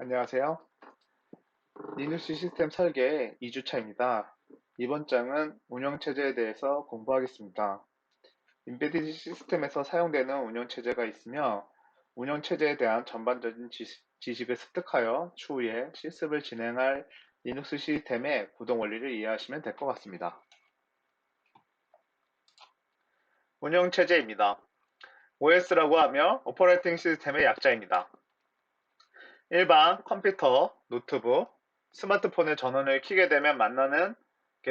안녕하세요. 리눅스 시스템 설계 2주차입니다. 이번 장은 운영체제에 대해서 공부하겠습니다. 인베디드 시스템에서 사용되는 운영체제가 있으며 운영체제에 대한 전반적인 지식을 습득하여 추후에 실습을 진행할 리눅스 시스템의 구동 원리를 이해하시면 될 것 같습니다. 운영체제입니다. OS라고 하며 오퍼레이팅 시스템의 약자입니다. 일반 컴퓨터, 노트북, 스마트폰의 전원을 켜게 되면 만나게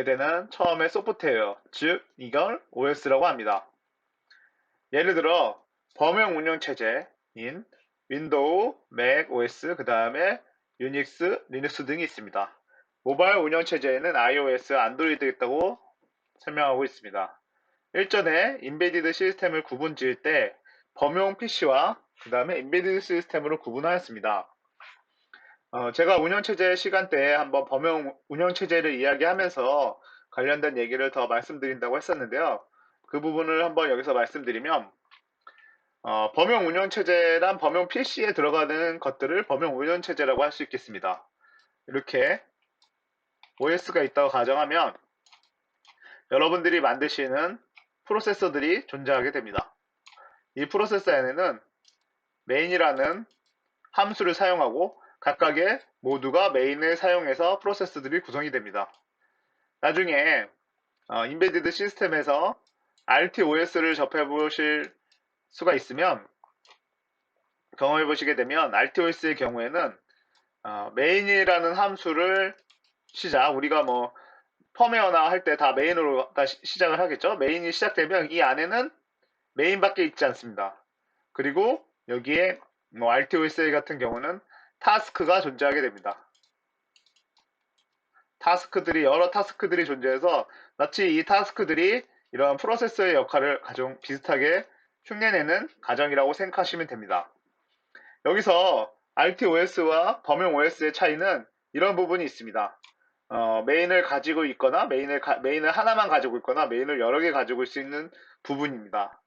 되는 처음의 소프트웨어, 즉 이걸 OS라고 합니다. 예를 들어 범용 운영 체제인 윈도우, 맥 OS, 그 다음에 유닉스, 리눅스 등이 있습니다. 모바일 운영 체제에는 iOS, 안드로이드 있다고 설명하고 있습니다. 일전에 인베디드 시스템을 구분 지을 때 범용 PC와 그 다음에 인베디드 시스템으로 구분하였습니다. 제가 운영체제 시간대에 한번 범용 운영체제를 이야기하면서 관련된 얘기를 더 말씀드린다고 했었는데요. 그 부분을 한번 여기서 말씀드리면, 범용 운영체제란 범용 PC에 들어가는 것들을 범용 운영체제라고 할 수 있겠습니다. 이렇게 OS가 있다고 가정하면 여러분들이 만드시는 프로세서들이 존재하게 됩니다. 이 프로세서 안에는 메인이라는 함수를 사용하고 각각의 모두가 메인을 사용해서 프로세스들이 구성이 됩니다. 나중에 인베디드 시스템에서 RTOS를 접해 보실 수가 있으면 경험해 보시게 되면 RTOS의 경우에는 메인이라는 함수를 우리가 뭐 펌웨어나 할 때 다 메인으로 다 시작을 하겠죠. 메인이 시작되면 이 안에는 메인밖에 있지 않습니다. 그리고 여기에 뭐 RTOS 같은 경우는 타스크가 존재하게 됩니다. 여러 타스크들이 존재해서 마치 이 타스크들이 이런 프로세서의 역할을 가장 비슷하게 흉내내는 과정이라고 생각하시면 됩니다. 여기서 RTOS와 범용 OS의 차이는 이런 부분이 있습니다. 메인을 가지고 있거나 메인을 하나만 가지고 있거나 메인을 여러 개 가지고 있을 수 있는 부분입니다.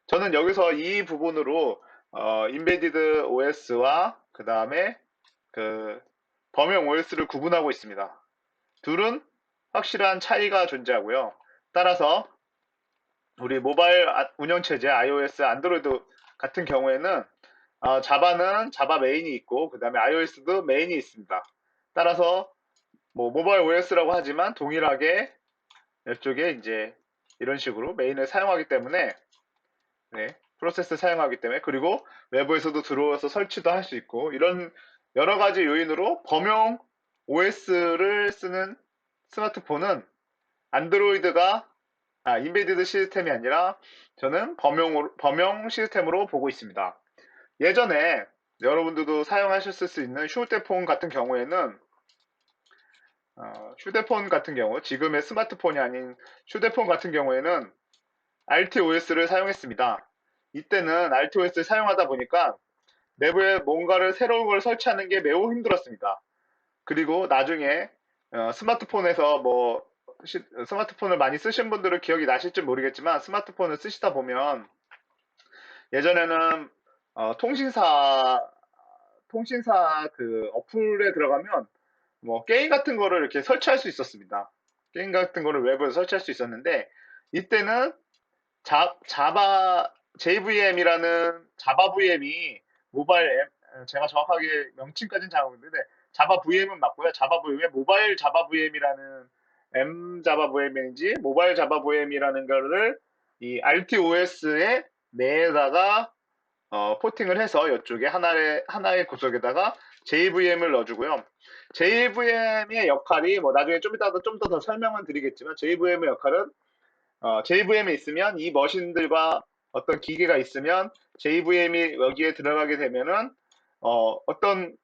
저는 여기서 이 부분으로 인베디드 OS와 그 다음에 그 범용 OS를 구분하고 있습니다. 둘은 확실한 차이가 존재하고요. 따라서 우리 모바일 운영체제 iOS, 안드로이드 같은 경우에는 자바는 자바 메인이 있고 그 다음에 iOS도 메인이 있습니다. 따라서 뭐 모바일 OS라고 하지만 동일하게 이쪽에 이제 이런 식으로 메인을 사용하기 때문에 프로세스 사용하기 때문에 그리고 외부에서도 들어와서 설치도 할 수 있고 이런 여러 가지 요인으로 범용 OS를 쓰는 스마트폰은 안드로이드가 인베디드 시스템이 아니라 저는 범용 시스템으로 보고 있습니다. 예전에 여러분들도 사용하셨을 수 있는 휴대폰 같은 경우에는 휴대폰 같은 경우 지금의 스마트폰이 아닌 휴대폰 같은 경우에는 RTOS를 사용했습니다. 이때는 RTOS를 사용하다 보니까 내부에 뭔가를 새로운 걸 설치하는 게 매우 힘들었습니다. 그리고 나중에 스마트폰에서 스마트폰을 많이 쓰신 분들은 기억이 나실지 모르겠지만 스마트폰을 쓰시다 보면 예전에는 통신사 그 어플에 들어가면 뭐 게임 같은 거를 이렇게 설치할 수 있었습니다. 게임 같은 거를 외부에서 설치할 수 있었는데 이때는 자바 JVM이라는 자바 VM이 모바일 제가 정확하게 명칭까지는 잘 모르는데 자바 VM은 맞고요. 자바 VM에 모바일 자바 VM이라는 M 자바 VM인지 모바일 자바 VM이라는 거를 이 RTOS의 내에다가 포팅을 해서 이쪽에 하나의 구석에다가 JVM을 넣어주고요. JVM의 역할이 뭐 나중에 좀 이따 좀 더 설명은 드리겠지만 JVM의 역할은 JVM이 있으면 이 머신들과 어떤 기계가 있으면 JVM이 여기에 들어가게 되면은 어떤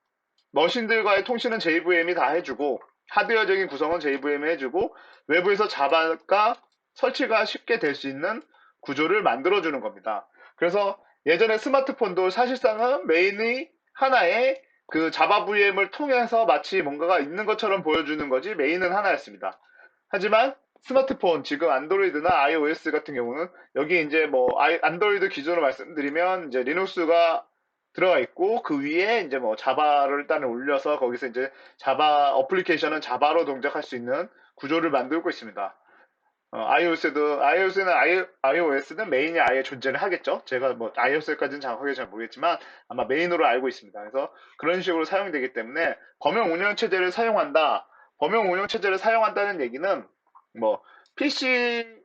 머신들과의 통신은 JVM이 다 해주고 하드웨어적인 구성은 JVM이 해주고 외부에서 자바가 설치가 쉽게 될 수 있는 구조를 만들어주는 겁니다. 그래서 예전에 스마트폰도 사실상은 메인이 하나의 그 자바 VM을 통해서 마치 뭔가가 있는 것처럼 보여주는 거지 메인은 하나였습니다. 하지만 스마트폰, 지금 안드로이드나 iOS 같은 경우는 여기 이제 뭐 안드로이드 기준으로 말씀드리면 이제 리눅스가 들어가 있고 그 위에 이제 뭐 자바를 일단 올려서 거기서 이제 자바 어플리케이션은 자바로 동작할 수 있는 구조를 만들고 있습니다. iOS는 메인이 아예 존재를 하겠죠. 제가 뭐 iOS까지는 정확하게 잘 모르겠지만 아마 메인으로 알고 있습니다. 그래서 그런 식으로 사용되기 때문에 범용 운영 체제를 사용한다. 범용 운영 체제를 사용한다는 얘기는 뭐 PC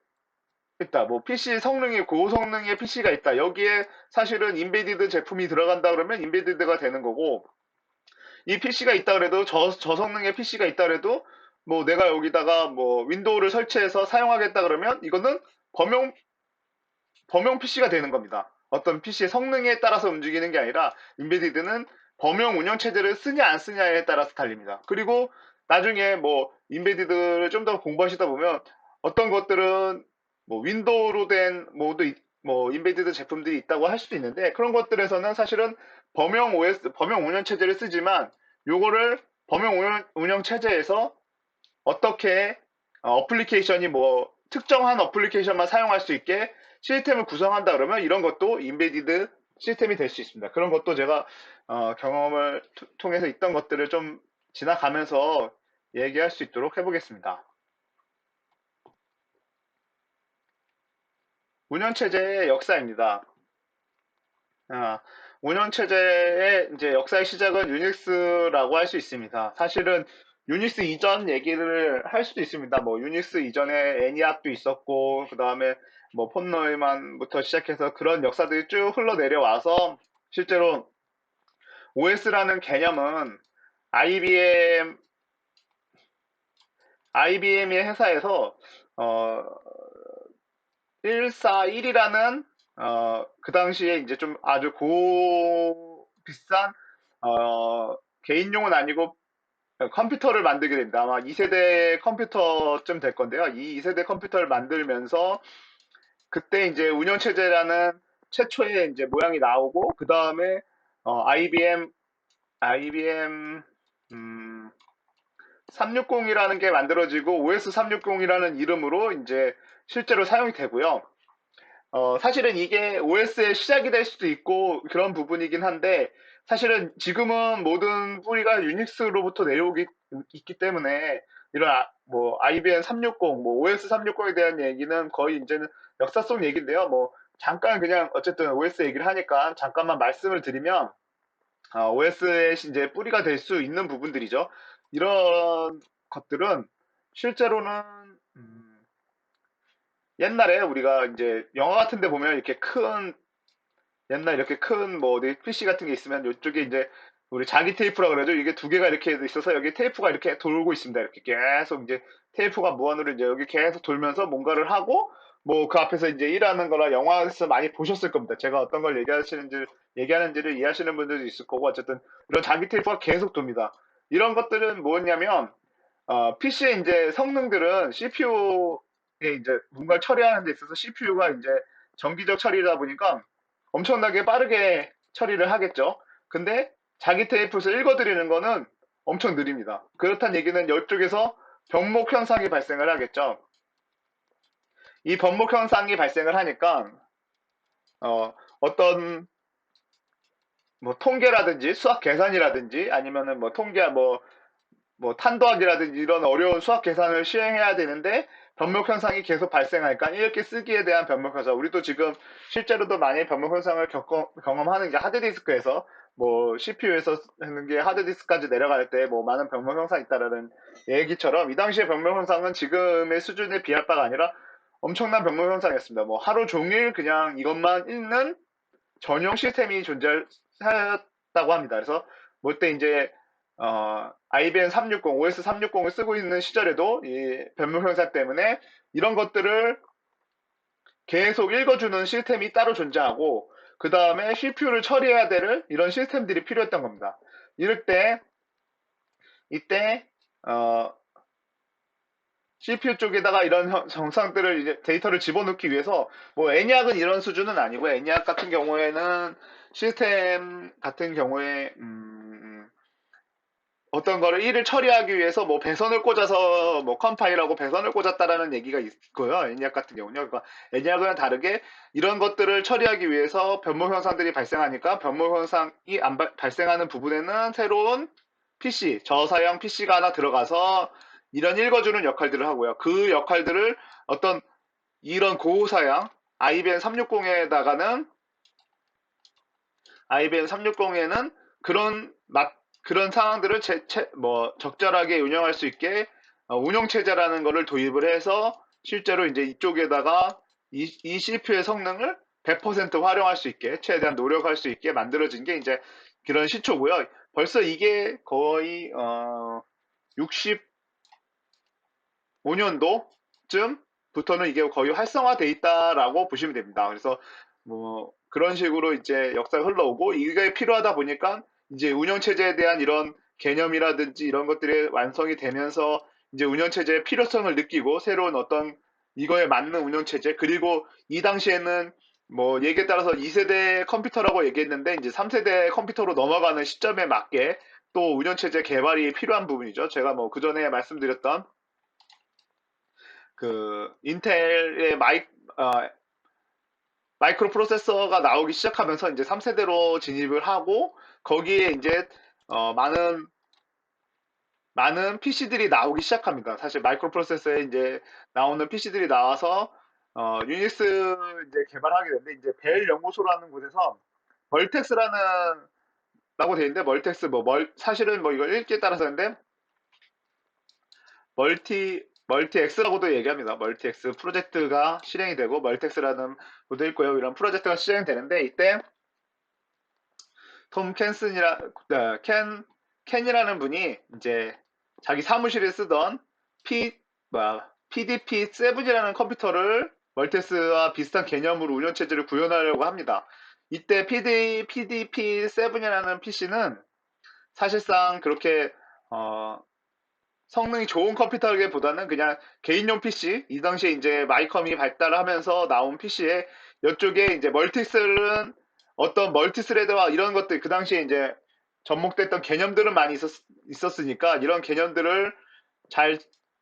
있다. 뭐 PC 성능이 고성능의 PC가 있다. 여기에 사실은 인베디드 제품이 들어간다 그러면 인베디드가 되는 거고 이 PC가 있다 그래도 저성능의 PC가 있다 그래도 뭐 내가 여기다가 뭐 윈도우를 설치해서 사용하겠다 그러면 이거는 범용 범용 PC가 되는 겁니다. 어떤 PC의 성능에 따라서 움직이는 게 아니라 인베디드는 범용 운영 체제를 쓰냐 안 쓰냐에 따라서 달립니다. 그리고 나중에 뭐 인베디드를 좀 더 공부하시다 보면 어떤 것들은 뭐 윈도우로 된 모드 뭐 인베디드 제품들이 있다고 할 수도 있는데 그런 것들에서는 사실은 범용 OS 범용 운영 체제를 쓰지만 요거를 범용 운영 체제에서 어떻게 어플리케이션이 뭐 특정한 어플리케이션만 사용할 수 있게 시스템을 구성한다 그러면 이런 것도 인베디드 시스템이 될 수 있습니다. 그런 것도 제가 경험을 통해서 있던 것들을 좀 지나가면서 얘기할 수 있도록 해보겠습니다. 운영체제의 역사입니다. 아, 운영체제의 이제 역사의 시작은 유닉스라고 할 수 있습니다. 사실은 유닉스 이전 얘기를 할 수도 있습니다. 뭐 유닉스 이전에 애니악도 있었고 그 다음에 뭐 폰노이만부터 시작해서 그런 역사들이 쭉 흘러내려와서 실제로 OS라는 개념은 IBM IBM의 회사에서 어, 141이라는 그 당시에 이제 좀 아주 비싼 개인용은 아니고 컴퓨터를 만들게 됩니다. 아마 2세대 컴퓨터쯤 될 건데요. 이 2세대 컴퓨터를 만들면서 그때 이제 운영체제라는 최초의 이제 모양이 나오고 그 다음에 IBM 360이라는 게 만들어지고 OS 360이라는 이름으로 이제 실제로 사용이 되고요. 사실은 이게 OS의 시작이 될 수도 있고 그런 부분이긴 한데 사실은 지금은 모든 뿌리가 유닉스로부터 내려오기 있기 때문에 이런 뭐 IBM 360, 뭐 OS 360에 대한 얘기는 거의 이제는 역사 속 얘기인데요. 뭐 잠깐 그냥 어쨌든 OS 얘기를 하니까 잠깐만 말씀을 드리면 OS의 이제 뿌리가 될 수 있는 부분들이죠. 이런 것들은 실제로는 옛날에 우리가 이제 영화 같은 데 보면 이렇게 큰 옛날 이렇게 큰 뭐 어디 PC 같은 게 있으면 이쪽에 이제 우리 자기 테이프라 그러죠. 이게 두 개가 이렇게 있어서 여기 테이프가 이렇게 돌고 있습니다. 이렇게 계속 이제 테이프가 무한으로 이제 여기 계속 돌면서 뭔가를 하고 뭐 그 앞에서 이제 일하는 거라 영화에서 많이 보셨을 겁니다. 제가 어떤 걸 얘기하는지를 이해하시는 분들도 있을 거고 어쨌든 이런 자기 테이프가 계속 돕니다. 이런 것들은 뭐냐면 PC의 이제 성능들은 CPU에 이제 뭔가를 처리하는 데 있어서 CPU가 이제 정기적 처리다 보니까 엄청나게 빠르게 처리를 하겠죠. 근데 자기 테이프에서 읽어드리는 거는 엄청 느립니다. 그렇다는 얘기는 이쪽에서 병목 현상이 발생을 하겠죠. 이 병목 현상이 발생을 하니까 어떤 뭐 통계라든지 수학 계산이라든지 아니면은 뭐 통계 뭐 탄도학이라든지 이런 어려운 수학 계산을 시행해야 되는데 변목 현상이 계속 발생하니까 이렇게 쓰기에 대한 변목 현상 우리도 지금 실제로도 많이 변목 현상을 경험하는 게 하드디스크에서 뭐 CPU에서 하는 게 하드디스크까지 내려갈 때 뭐 많은 변목 현상이 있다라는 얘기처럼 이 당시의 변목 현상은 지금의 수준에 비할 바가 아니라 엄청난 변목 현상이었습니다. 뭐 하루 종일 그냥 이것만 읽는 전용 시스템이 존재하였다고 합니다. 그래서 뭐 때 이제 IBM 360, OS 360을 쓰고 있는 시절에도 이 변목 현상 때문에 이런 것들을 계속 읽어주는 시스템이 따로 존재하고 그 다음에 CPU를 처리해야 될 이런 시스템들이 필요했던 겁니다. 이럴 때 이때 CPU 쪽에다가 이런 정상들을 이제 데이터를 집어넣기 위해서 뭐 애니악은 이런 수준은 아니고 애니악 같은 경우에는 시스템 같은 경우에 어떤 거를 일을 처리하기 위해서 뭐 배선을 꽂아서 뭐 컴파일하고 배선을 꽂았다라는 얘기가 있고요. 애니악 같은 경우는요. 그러니까 애니악은 다르게 이런 것들을 처리하기 위해서 변모 현상들이 발생하니까 변모 현상이 안 발생하는 부분에는 새로운 PC, 저사양 PC가 하나 들어가서 이런 읽어주는 역할들을 하고요. 그 역할들을 어떤 이런 고사양 IBM 360에다가는 IBM 360에는 그런 그런 상황들을 적절하게 운영할 수 있게 운영 체제라는 거를 도입을 해서 실제로 이제 이쪽에다가 이 CPU의 성능을 100% 활용할 수 있게 최대한 노력할 수 있게 만들어진 게 이제 그런 시초고요. 벌써 이게 거의 65년도쯤부터는 이게 거의 활성화돼 있다라고 보시면 됩니다. 그래서 뭐 그런 식으로 이제 역사가 흘러오고 이게 필요하다 보니까 이제 운영 체제에 대한 이런 개념이라든지 이런 것들이 완성이 되면서 이제 운영 체제의 필요성을 느끼고 새로운 어떤 이거에 맞는 운영 체제 그리고 이 당시에는 뭐 얘기에 따라서 2세대 컴퓨터라고 얘기했는데 이제 3세대 컴퓨터로 넘어가는 시점에 맞게 또 운영 체제 개발이 필요한 부분이죠. 제가 뭐 그전에 말씀드렸던 그 인텔의 어, 마이크로 프로세서가 나오기 시작하면서 이제 3세대로 진입을 하고 거기에 이제 많은 PC들이 나오기 시작합니다. 사실 마이크로 프로세서에 이제 나오는 PC들이 나와서 유닉스 이제 개발하게 되는데 이제 벨 연구소라는 곳에서 멀텍스라는 라고 돼 있는데 멀텍스 사실은 뭐 이걸 읽기에 따라서인데 멀티엑스라고도 얘기합니다. 멀티엑스 프로젝트가 실행이 되고 멀텍스라는 것도 있고요. 이런 프로젝트가 실행이 되는데 이때 톰 켄이라는 분이 이제 자기 사무실에 쓰던 PDP-7이라는 컴퓨터를 멀텍스와 비슷한 개념으로 운영체제를 구현하려고 합니다. 이때 PDP-7이라는 PC는 사실상 그렇게 성능이 좋은 컴퓨터기보다는 그냥 개인용 PC, 이 당시에 이제 마이컴이 발달하면서 나온 PC에 이쪽에 이제 멀티스는 어떤 멀티스레드와 이런 것들, 그 당시에 이제 접목됐던 개념들은 많이 있었으니까 이런 개념들을 잘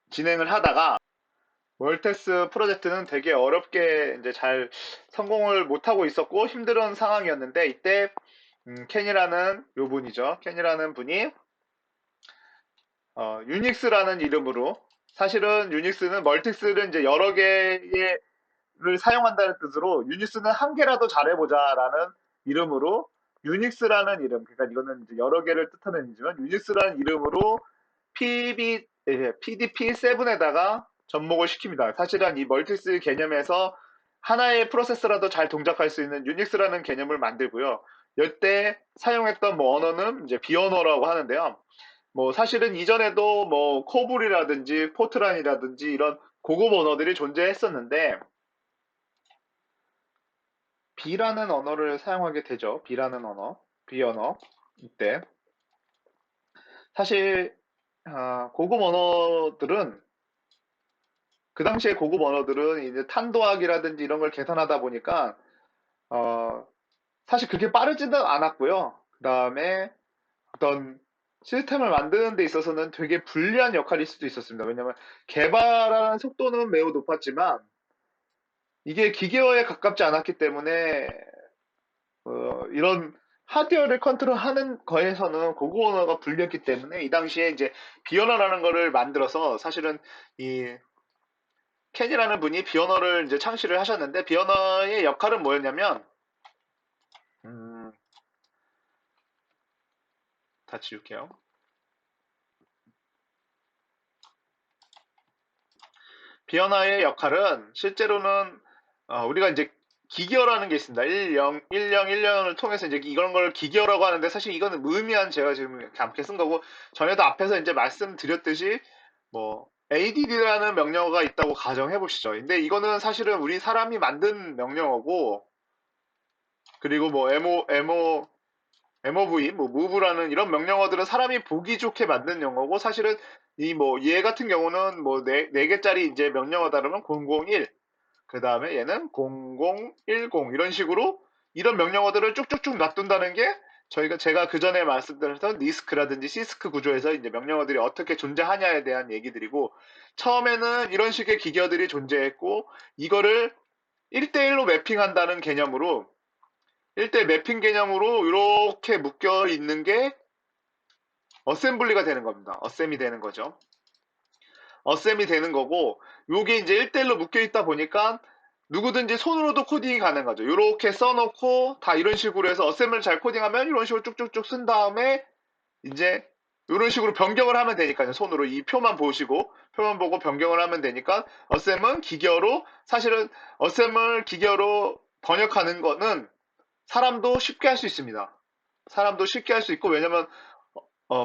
진행을 하다가 멀텍스 프로젝트는 되게 어렵게 이제 잘 성공을 못하고 있었고 힘든 상황이었는데 이때 켄이라는 요 분이죠. 켄이라는 분이 유닉스라는 이름으로 사실은 유닉스는 멀틱스를 이제 여러 개를 사용한다는 뜻으로 유닉스는 한 개라도 잘해보자라는 이름으로 유닉스라는 이름 그러니까 이거는 이제 여러 개를 뜻하는 이지만 유닉스라는 이름으로 PDP-7에다가 접목을 시킵니다. 사실은 이 멀틱스 개념에서 하나의 프로세서라도 잘 동작할 수 있는 유닉스라는 개념을 만들고요. 이때 사용했던 뭐 언어는 이제 비언어라고 하는데요. 뭐 사실은 이전에도 뭐 코블이라든지 포트란이라든지 이런 고급 언어들이 존재했었는데 B라는 언어를 사용하게 되죠. B라는 언어, B 언어 이때 사실 고급 언어들은 그 당시에 고급 언어들은 이제 탄도학이라든지 이런 걸 계산하다 보니까 어, 사실 그렇게 빠르지는 않았고요. 그 다음에 어떤 시스템을 만드는 데 있어서는 되게 불리한 역할일 수도 있었습니다. 왜냐하면 개발하는 속도는 매우 높았지만 이게 기계어에 가깝지 않았기 때문에 이런 하드웨어를 컨트롤하는 거에서는 고급 언어가 불리했기 때문에 이 당시에 이제 비언어라는 거를 만들어서 사실은 이 켄이라는 분이 비언어를 이제 창시를 하셨는데 비언어의 역할은 뭐였냐면 음, 다 지울게요. 비언어의 역할은 실제로는 우리가 이제 기기어라는 게 있습니다. 10, 10, 10을 통해서 이제 이런 걸 기기어라고 하는데 사실 이거는 무의미한 제가 지금 이렇게 암게 쓴 거고 전에도 앞에서 이제 말씀드렸듯이 뭐 ADD라는 명령어가 있다고 가정해 보시죠. 근데 이거는 사실은 우리 사람이 만든 명령어고 그리고 뭐 MOV, 뭐 move라는 이런 명령어들은 사람이 보기 좋게 만든 영어고 사실은 이 뭐 얘 같은 경우는 뭐 네 개짜리 이제 명령어다 그러면 001, 그 다음에 얘는 0010 이런 식으로 이런 명령어들을 쭉쭉쭉 놔둔다는 게 제가 그 전에 말씀드렸던 리스크라든지 시스크 구조에서 이제 명령어들이 어떻게 존재하냐에 대한 얘기들이고, 처음에는 이런 식의 기계어들이 존재했고, 이거를 1대1로 매핑한다는 개념으로, 1대1 매핑 개념으로 이렇게 묶여 있는 게 어셈블리가 되는 겁니다. 어셈이 되는 거죠. 어셈이 되는 거고, 요게 이제 1대1로 묶여 있다 보니까 누구든지 손으로도 코딩이 가능하죠. 이렇게 써놓고 다 이런 식으로 해서 어셈을 잘 코딩하면 이런 식으로 쭉쭉쭉 쓴 다음에 이제 이런 식으로 변경을 하면 되니까요. 손으로 이 표만 보시고 표만 보고 변경을 하면 되니까 어셈은 기계어로, 사실은 어셈을 기계어로 번역하는 거는 사람도 쉽게 할 수 있습니다. 사람도 쉽게 할 수 있고, 왜냐면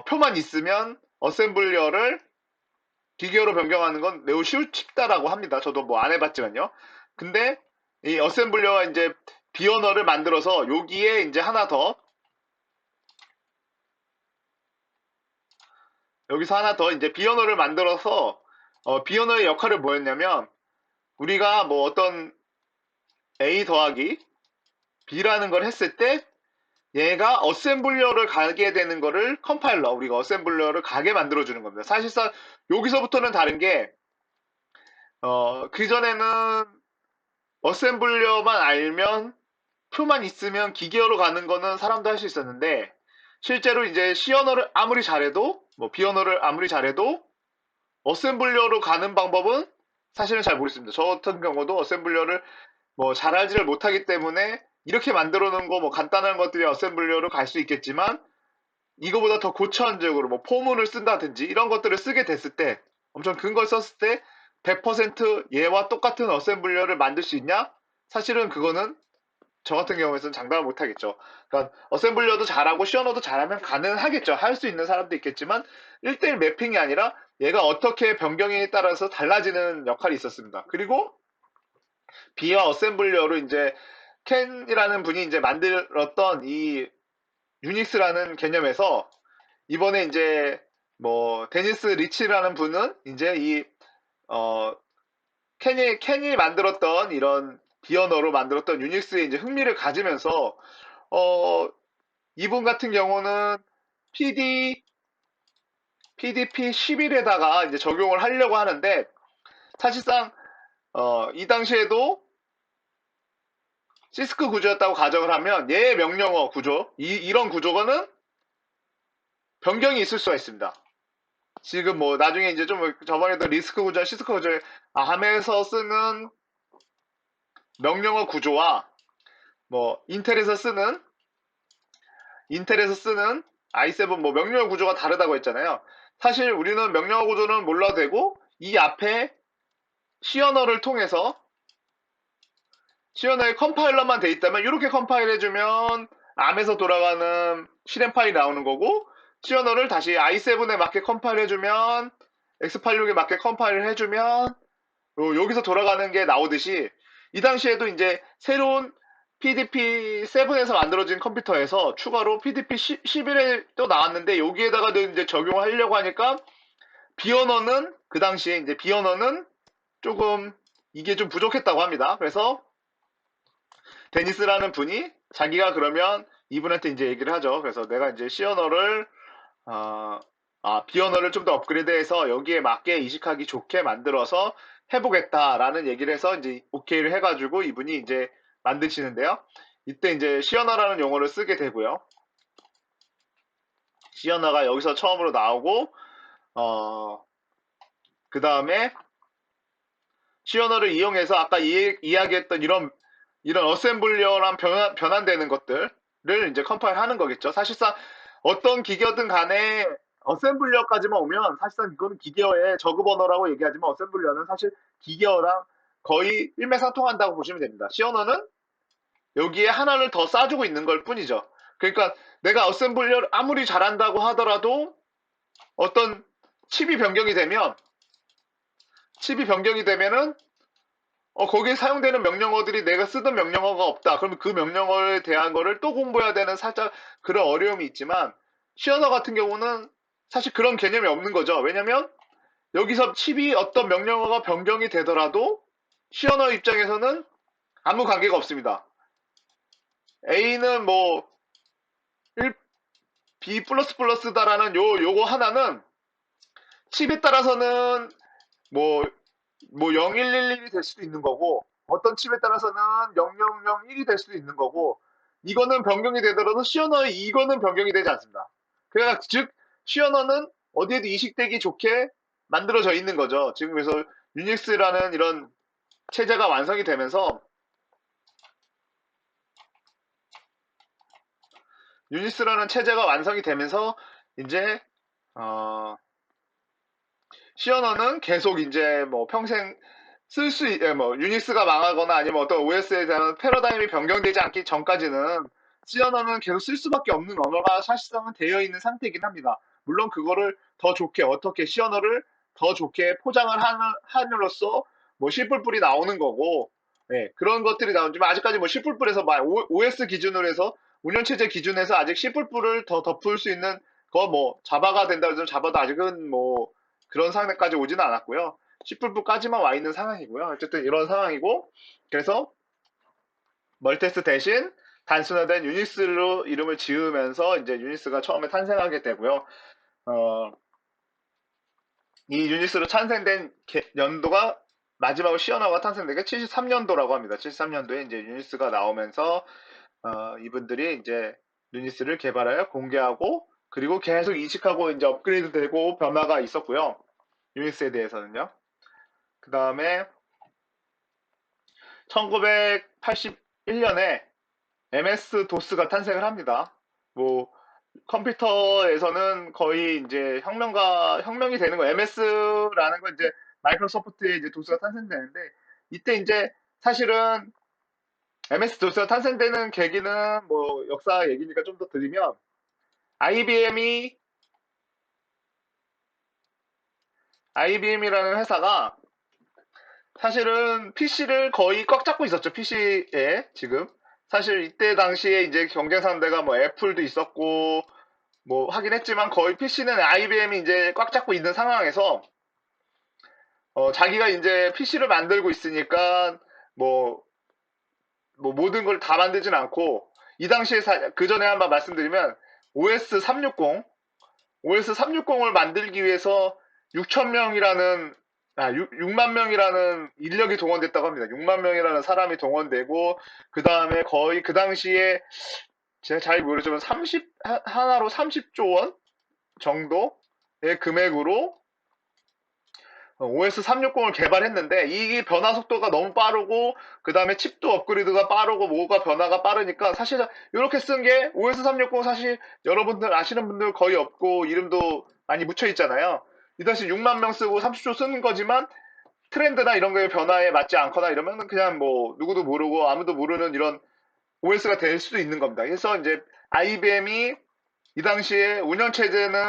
표만 있으면 어셈블리어를 기계어로 변경하는 건 매우 쉽다라고 합니다. 저도 뭐 안 해봤지만요. 근데 이 어셈블리어가 이제 비언어를 만들어서 여기에 이제 하나 더, 여기서 하나 더 이제 비언어를 만들어서, 비언어의 역할은 뭐였냐면, 우리가 뭐 어떤 A 더하기 B라는 걸 했을 때 얘가 어셈블리어를 가게 되는 거를 컴파일러, 우리가 어셈블리어를 가게 만들어주는 겁니다. 사실상 여기서부터는 다른 게, 그전에는 어셈블리어만 알면, 표만 있으면 기계어로 가는 거는 사람도 할 수 있었는데, 실제로 이제 C 언어를 아무리 잘해도, 뭐 B 언어를 아무리 잘해도 어셈블리어로 가는 방법은 사실은 잘 모르겠습니다. 저 같은 경우도 어셈블리어를 뭐 잘 알지를 못하기 때문에 이렇게 만들어 놓은 거 뭐 간단한 것들이 어셈블리어로 갈 수 있겠지만, 이거보다 더 고차원적으로 뭐 포문을 쓴다든지 이런 것들을 쓰게 됐을 때, 엄청 큰 걸 썼을 때 100% 얘와 똑같은 어셈블리어를 만들 수 있냐? 사실은 그거는 저 같은 경우에는 장담을 못 하겠죠. 그러니까 어셈블리어도 잘하고 C 언어도 잘하면 가능하겠죠. 할 수 있는 사람도 있겠지만 1대1 매핑이 아니라 얘가 어떻게 변경에 따라서 달라지는 역할이 있었습니다. 그리고 비와 어셈블리어로 이제 켄이라는 분이 이제 만들었던 이 유닉스라는 개념에서, 이번에 이제 뭐 데니스 리치라는 분은 이제 이 어, 켄이 만들었던 이런 비언어로 만들었던 유닉스에 이제 흥미를 가지면서, 어, 이분 같은 경우는 PD, PDP 11에다가 이제 적용을 하려고 하는데, 사실상 이 당시에도 시스크 구조였다고 가정을 하면 얘의 명령어 구조, 이런 구조는 변경이 있을 수가 있습니다. 지금 뭐 나중에 이제 좀 저번에도 리스크 구조, 시스크 구조 하면서 쓰는 명령어 구조와 뭐 인텔에서 쓰는 i7 뭐 명령어 구조가 다르다고 했잖아요. 사실 우리는 명령어 구조는 몰라도 되고, 이 앞에 C 언어를 통해서 시연의 컴파일러만 돼 있다면 이렇게 컴파일 해주면 암에서 돌아가는 실행 파일이 나오는 거고, 시연어를 다시 i7에 맞게 컴파일 해주면, x86에 맞게 컴파일 해주면 여기서 돌아가는 게 나오듯이, 이 당시에도 이제 새로운 PDP-7에서 만들어진 컴퓨터에서 추가로 PDP-11에 또 나왔는데, 여기에다가도 이제 적용을 하려고 하니까 비언어는 그 당시에 이제 비언어는 조금 이게 좀 부족했다고 합니다. 그래서 데니스라는 분이 자기가 그러면 이분한테 이제 얘기를 하죠. 그래서 내가 이제 C 언어를 B 언어를 좀 더 업그레이드해서 여기에 맞게 이식하기 좋게 만들어서 해보겠다라는 얘기를 해서 이제 오케이를 해가지고 이분이 이제 만드시는데요. 이때 이제 C 언어라는 용어를 쓰게 되고요. C 언어가 여기서 처음으로 나오고, 그 다음에 C 언어를 이용해서 아까 이야기했던 이런 어셈블리어랑 변환되는 것들을 이제 컴파일 하는 거겠죠. 사실상 어떤 기계어든 간에 어셈블리어까지만 오면 사실상 이거는 기계어의 저급 언어라고 얘기하지만, 어셈블리어는 사실 기계어랑 거의 일맥상통한다고 보시면 됩니다. C 언어는 여기에 하나를 더 싸주고 있는 걸 뿐이죠. 그러니까 내가 어셈블리어를 아무리 잘한다고 하더라도 어떤 칩이 변경이 되면 칩이 변경이 되면은 거기에 사용되는 명령어들이 내가 쓰던 명령어가 없다. 그러면 그 명령어에 대한 거를 또 공부해야 되는 살짝 그런 어려움이 있지만, C 언어 같은 경우는 사실 그런 개념이 없는 거죠. 왜냐면 여기서 칩이 어떤 명령어가 변경이 되더라도 C 언어 입장에서는 아무 관계가 없습니다. A는 뭐 B++다라는 요거 하나는 칩에 따라서는 뭐 0111이 될 수도 있는 거고, 어떤 칩에 따라서는 0001이 될 수도 있는 거고, 이거는 변경이 되더라도 시어너의 이거는 변경이 되지 않습니다. 그러니까 즉 시어너는 어디에도 이식되기 좋게 만들어져 있는 거죠. 지금 그래서 유닉스라는 이런 체제가 완성이 되면서 유닉스라는 체제가 완성이 되면서 이제 어, 시어너는 계속 이제 뭐 평생 쓸 수, 뭐, 유닉스가 망하거나 아니면 어떤 OS에 대한 패러다임이 변경되지 않기 전까지는 시어너는 계속 쓸 수밖에 없는 언어가 사실상은 되어 있는 상태이긴 합니다. 물론 그거를 더 좋게, 어떻게 시어너를 더 좋게 포장을 함으로써 뭐 C++이 나오는 거고, 예, 그런 것들이 나오지만 아직까지 뭐 C++에서 OS 기준으로 해서 운영체제 기준에서 아직 C++를 더 덮을 수 있는 거 뭐 자바가 된다 그러면 자바도 아직은 뭐 그런 상황까지 오지는 않았고요. C++까지만 와 있는 상황이고요. 어쨌든 이런 상황이고, 그래서 멀테스 대신 단순화된 유닉스로 이름을 지으면서 이제 유닉스가 처음에 탄생하게 되고요. 어, 이 유닉스로 탄생된 연도가 마지막으로 시어너가 탄생된 게 73년도라고 합니다. 73년도에 이제 유닉스가 나오면서 이분들이 이제 유닉스를 개발하여 공개하고 그리고 계속 이식하고 이제 업그레이드 되고 변화가 있었고요. 유닉스에 대해서는요. 그 다음에 1981년에 MS 도스가 탄생을 합니다. 뭐 컴퓨터에서는 거의 이제 혁명이 되는 거 MS라는 건 이제 마이크로소프트의 이제 도스가 탄생되는데 이때 이제 사실은 MS 도스가 탄생되는 계기는 뭐 역사 얘기니까 좀 더 드리면 IBM이 IBM이라는 회사가 사실은 PC를 거의 꽉 잡고 있었죠. PC에 지금. 사실 이때 당시에 이제 경쟁 상대가 뭐 애플도 있었고 뭐 하긴 했지만 거의 PC는 IBM이 이제 꽉 잡고 있는 상황에서 자기가 이제 PC를 만들고 있으니까 뭐, 뭐 모든 걸 다 만들진 않고 이 당시에 그 전에 한번 말씀드리면 OS 360 OS 360을 만들기 위해서 6천 명이라는 6만 명이라는 인력이 동원됐다고 합니다. 6만 명이라는 사람이 동원되고 그 다음에 거의 그 당시에 제가 잘 모르지만 하나로 30조 원 정도의 금액으로 OS 360을 개발했는데 이 변화 속도가 너무 빠르고 그 다음에 칩도 업그레이드가 빠르고 뭐가 변화가 빠르니까 사실 이렇게 쓴 게 OS 360 사실 여러분들 아시는 분들 거의 없고 이름도 많이 묻혀 있잖아요. 이 당시 6만 명 쓰고 30조 쓰는 거지만 트렌드나 이런 거에 변화에 맞지 않거나 이러면 그냥 뭐 누구도 모르고 아무도 모르는 이런 OS가 될 수도 있는 겁니다. 그래서 이제 IBM이 이 당시에 운영체제는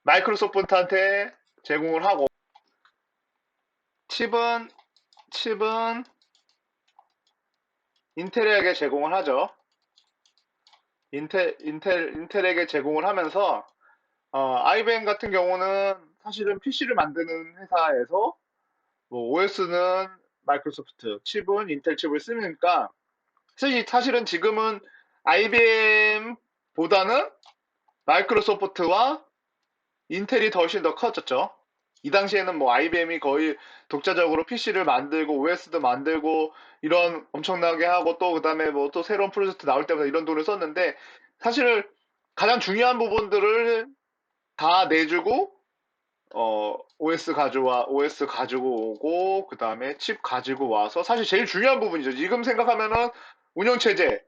마이크로소프트한테 제공을 하고 칩은 칩은 인텔에게 제공을 하죠. 인텔에게 제공을 하면서 IBM 같은 경우는 사실은 PC를 만드는 회사에서 뭐 OS는 마이크로소프트, 칩은 인텔 칩을 쓰니까 사실은 지금은 IBM보다는 마이크로소프트와 인텔이 훨씬 더 커졌죠. 이 당시에는 뭐 IBM이 거의 독자적으로 PC를 만들고 OS도 만들고 이런 엄청나게 하고 또 그다음에 뭐 또 새로운 프로젝트 나올 때마다 이런 돈을 썼는데 사실 가장 중요한 부분들을 다 내주고 OS 가지고 오고 그다음에 칩 가지고 와서 사실 제일 중요한 부분이죠. 지금 생각하면은 운영체제랑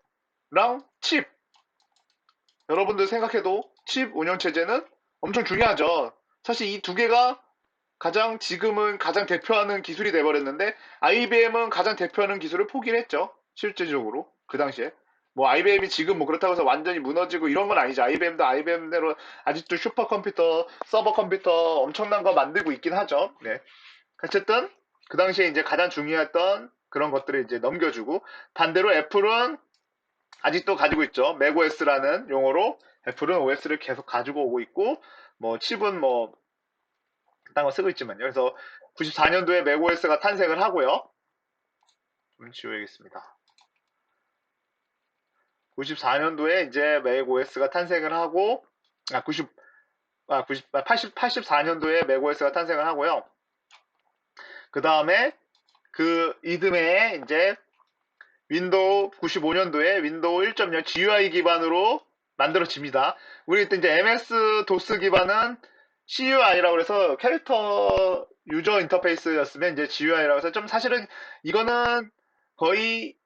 칩 여러분들 생각해도 칩 운영체제는 엄청 중요하죠. 사실 이 두 개가 지금은 가장 대표하는 기술이 돼버렸는데, IBM은 가장 대표하는 기술을 포기를 했죠. 실질적으로. 그 당시에. 뭐, IBM이 지금 뭐 그렇다고 해서 완전히 무너지고 이런 건 아니죠. IBM도 IBM대로 아직도 슈퍼컴퓨터, 서버 컴퓨터 엄청난 거 만들고 있긴 하죠. 네. 어쨌든, 그 당시에 이제 가장 중요했던 그런 것들을 이제 넘겨주고, 반대로 애플은 아직도 가지고 있죠. 맥OS라는 용어로 애플은 OS를 계속 가지고 오고 있고, 뭐, 칩은 뭐, 딴거 쓰고 있지만요. 그래서 94년도에 맥OS가 탄생을 하고요. 좀 지워야겠습니다. 94년도에 이제 맥 OS가 탄생을 하고, 아, 90, 84년도에 맥 OS가 탄생을 하고요. 그 다음에 그 이듬해에 이제 윈도우 95년도에 윈도우 1.0 GUI 기반으로 만들어집니다. 우리 그때 이제 MS 도스 기반은 CUI라고 해서 캐릭터 유저 인터페이스였으면 이제 GUI라고 해서 좀 사실은 이거는 거의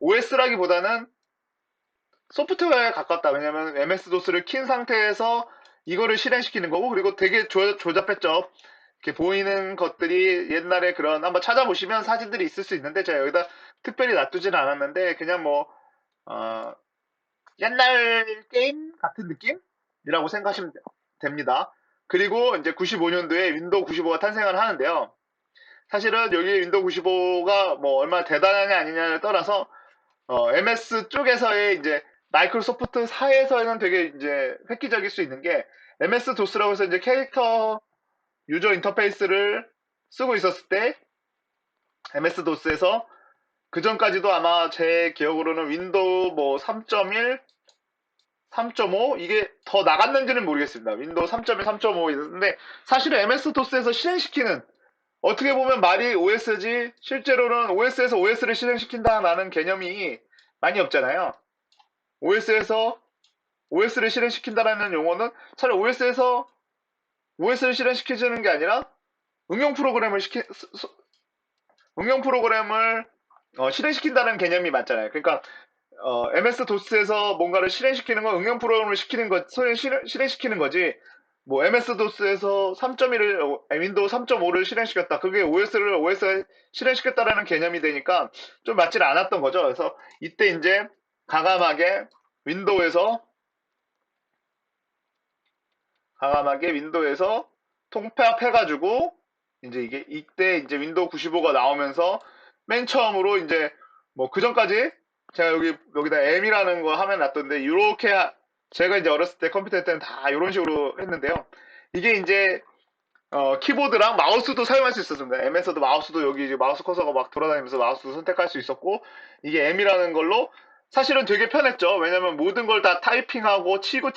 OS라기보다는 소프트웨어에 가깝다. 왜냐면 MS 도스를 킨 상태에서 이거를 실행시키는 거고 그리고 되게 조잡했죠. 이렇게 보이는 것들이 옛날에 그런 한번 찾아보시면 사진들이 있을 수 있는데 제가 여기다 특별히 놔두지는 않았는데 그냥 뭐 어, 옛날 게임 같은 느낌이라고 생각하시면 됩니다. 그리고 이제 95년도에 윈도우 95가 탄생을 하는데요. 사실은 여기 윈도우 95가 뭐 얼마나 대단하냐 아니냐를 떠나서 MS 쪽에서의 이제 마이크로소프트 사에서는 되게 이제 획기적일 수 있는 게 MS 도스라고 해서 이제 캐릭터 유저 인터페이스를 쓰고 있었을 때 MS 도스에서 그 전까지도 아마 제 기억으로는 윈도우 뭐 3.1, 3.5 이게 더 나갔는지는 모르겠습니다. 윈도우 3.1, 3.5 있는데 사실은 MS 도스에서 실행시키는 어떻게 보면 말이 OS지 실제로는 OS에서 OS를 실행시킨다라는 개념이 많이 없잖아요. OS에서 OS를 실행시킨다라는 용어는 차라리 OS를 실행시켜주는 게 아니라 응용 프로그램을 응용 프로그램을 실행시킨다는 개념이 맞잖아요. 그러니까 MS 도스에서 뭔가를 실행시키는 건 응용 프로그램을 실행시키는 거지. 뭐 MS 도스에서 3.1을 윈도우 3.5를 실행시켰다. 그게 OS에 실행시켰다라는 개념이 되니까 좀 맞지 않았던 거죠. 그래서 이때 이제 과감하게 윈도우에서 과감하게 윈도우에서 통폐합해가지고 이제 이게 이때 이제 윈도우 95가 나오면서 맨 처음으로 이제 뭐 그전까지 제가 여기다 M이라는 거 하면 놨던데 이렇게 제가 이제 어렸을 때 컴퓨터 때는 다 이런 식으로 했는데요. 이게 이제 키보드랑 마우스도 사용할 수 있었습니다. M에서도 마우스도 여기 이제 마우스 커서가 막 돌아다니면서 마우스도 선택할 수 있었고 이게 M이라는 걸로 사실은 되게 편했죠. 왜냐면 모든 걸 다 타이핑하고 치고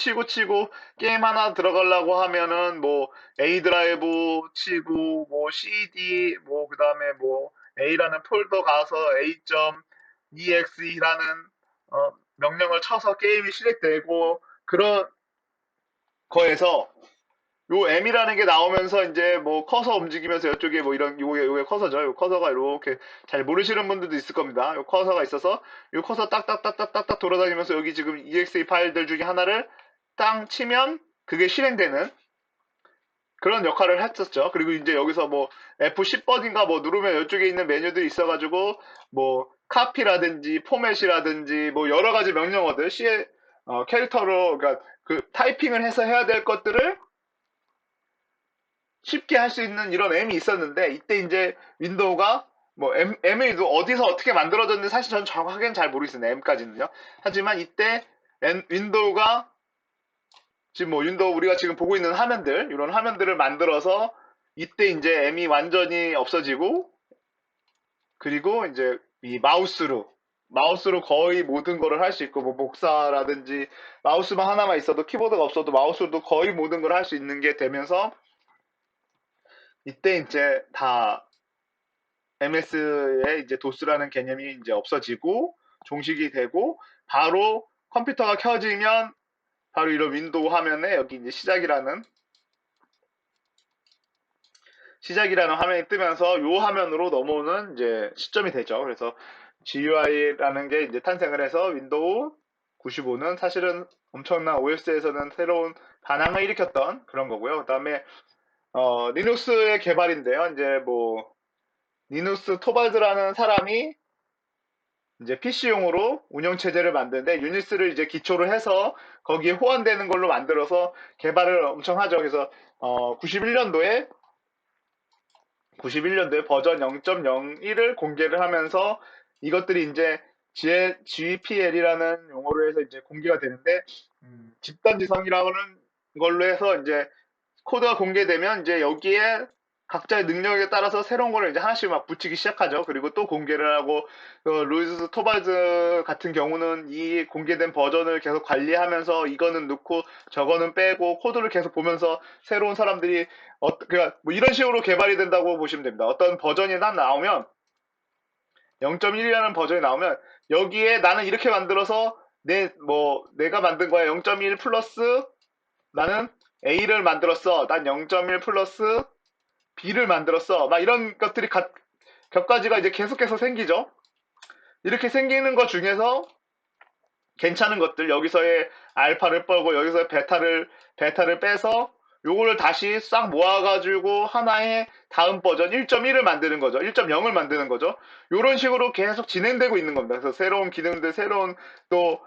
게임 하나 들어가려고 하면은 뭐 A 드라이브 치고 뭐 CD 뭐 그다음에 뭐 A라는 폴더 가서 A.exe라는 명령을 쳐서 게임이 실행되고 그런 거에서 요 M이라는 게 나오면서 이제 뭐 커서 움직이면서 이쪽에 뭐 이런 요게 커서죠. 요 커서가 이렇게 잘 모르시는 분들도 있을 겁니다. 요 커서가 있어서 요 커서 딱딱딱딱딱딱 돌아다니면서 여기 지금 exe 파일들 중에 하나를 땅 치면 그게 실행되는 그런 역할을 했었죠. 그리고 이제 여기서 뭐 F10번인가 뭐 누르면 이쪽에 있는 메뉴들이 있어가지고 뭐 카피라든지 포맷이라든지 뭐 여러 가지 명령어들 캐릭터로 그러니까 그 타이핑을 해서 해야 될 것들을 쉽게 할 수 있는 이런 M이 있었는데 이때 이제 윈도우가 뭐 M이 어디서 어떻게 만들어졌는지 사실 저는 정확하게는 잘 모르겠어요. M까지는요. 하지만 이때 윈도우가 지금 뭐 윈도우 우리가 지금 보고 있는 화면들 이런 화면들을 만들어서 이때 이제 M이 완전히 없어지고 그리고 이제 이 마우스로 거의 모든 거를 할 수 있고 뭐 복사라든지 마우스만 하나만 있어도 키보드가 없어도 마우스로도 거의 모든 걸 할 수 있는 게 되면서 이때 이제 다 MS의 이제 도스라는 개념이 이제 없어지고 종식이 되고 바로 컴퓨터가 켜지면 바로 이런 윈도우 화면에 여기 이제 시작이라는 화면이 뜨면서 요 화면으로 넘어오는 이제 시점이 되죠. 그래서 GUI라는 게 이제 탄생을 해서 윈도우 95는 사실은 엄청난 OS에서는 새로운 반항을 일으켰던 그런 거고요. 그다음에 리눅스의 개발인데요. 이제 뭐 리누스 토발드라는 사람이 이제 PC용으로 운영체제를 만드는데 유니스를 이제 기초로 해서 거기에 호환되는 걸로 만들어서 개발을 엄청 하죠. 그래서 91년도에 버전 0.01을 공개를 하면서 이것들이 이제 GPL이라는 용어로 해서 이제 공개가 되는데 집단지성이라는 걸로 해서 이제 코드가 공개되면 이제 여기에 각자의 능력에 따라서 새로운 거를 이제 하나씩 막 붙이기 시작하죠. 그리고 또 공개를 하고, 루이스 토발즈 같은 경우는 이 공개된 버전을 계속 관리하면서 이거는 넣고 저거는 빼고 코드를 계속 보면서 새로운 사람들이, 그러니까 뭐 이런 식으로 개발이 된다고 보시면 됩니다. 어떤 버전이 딱 나오면, 0.1이라는 버전이 나오면, 여기에 나는 이렇게 만들어서 내가 만든 거야. 0.1 플러스 나는 A를 만들었어. 난 0.1 플러스 B를 만들었어. 막 이런 것들이 격가지가 이제 계속해서 생기죠. 이렇게 생기는 것 중에서 괜찮은 것들, 여기서의 알파를 빼고 여기서 베타를 빼서 요거를 다시 싹 모아가지고 하나의 다음 버전 1.1을 만드는 거죠. 1.0을 만드는 거죠. 요런 식으로 계속 진행되고 있는 겁니다. 그래서 새로운 기능들, 새로운 또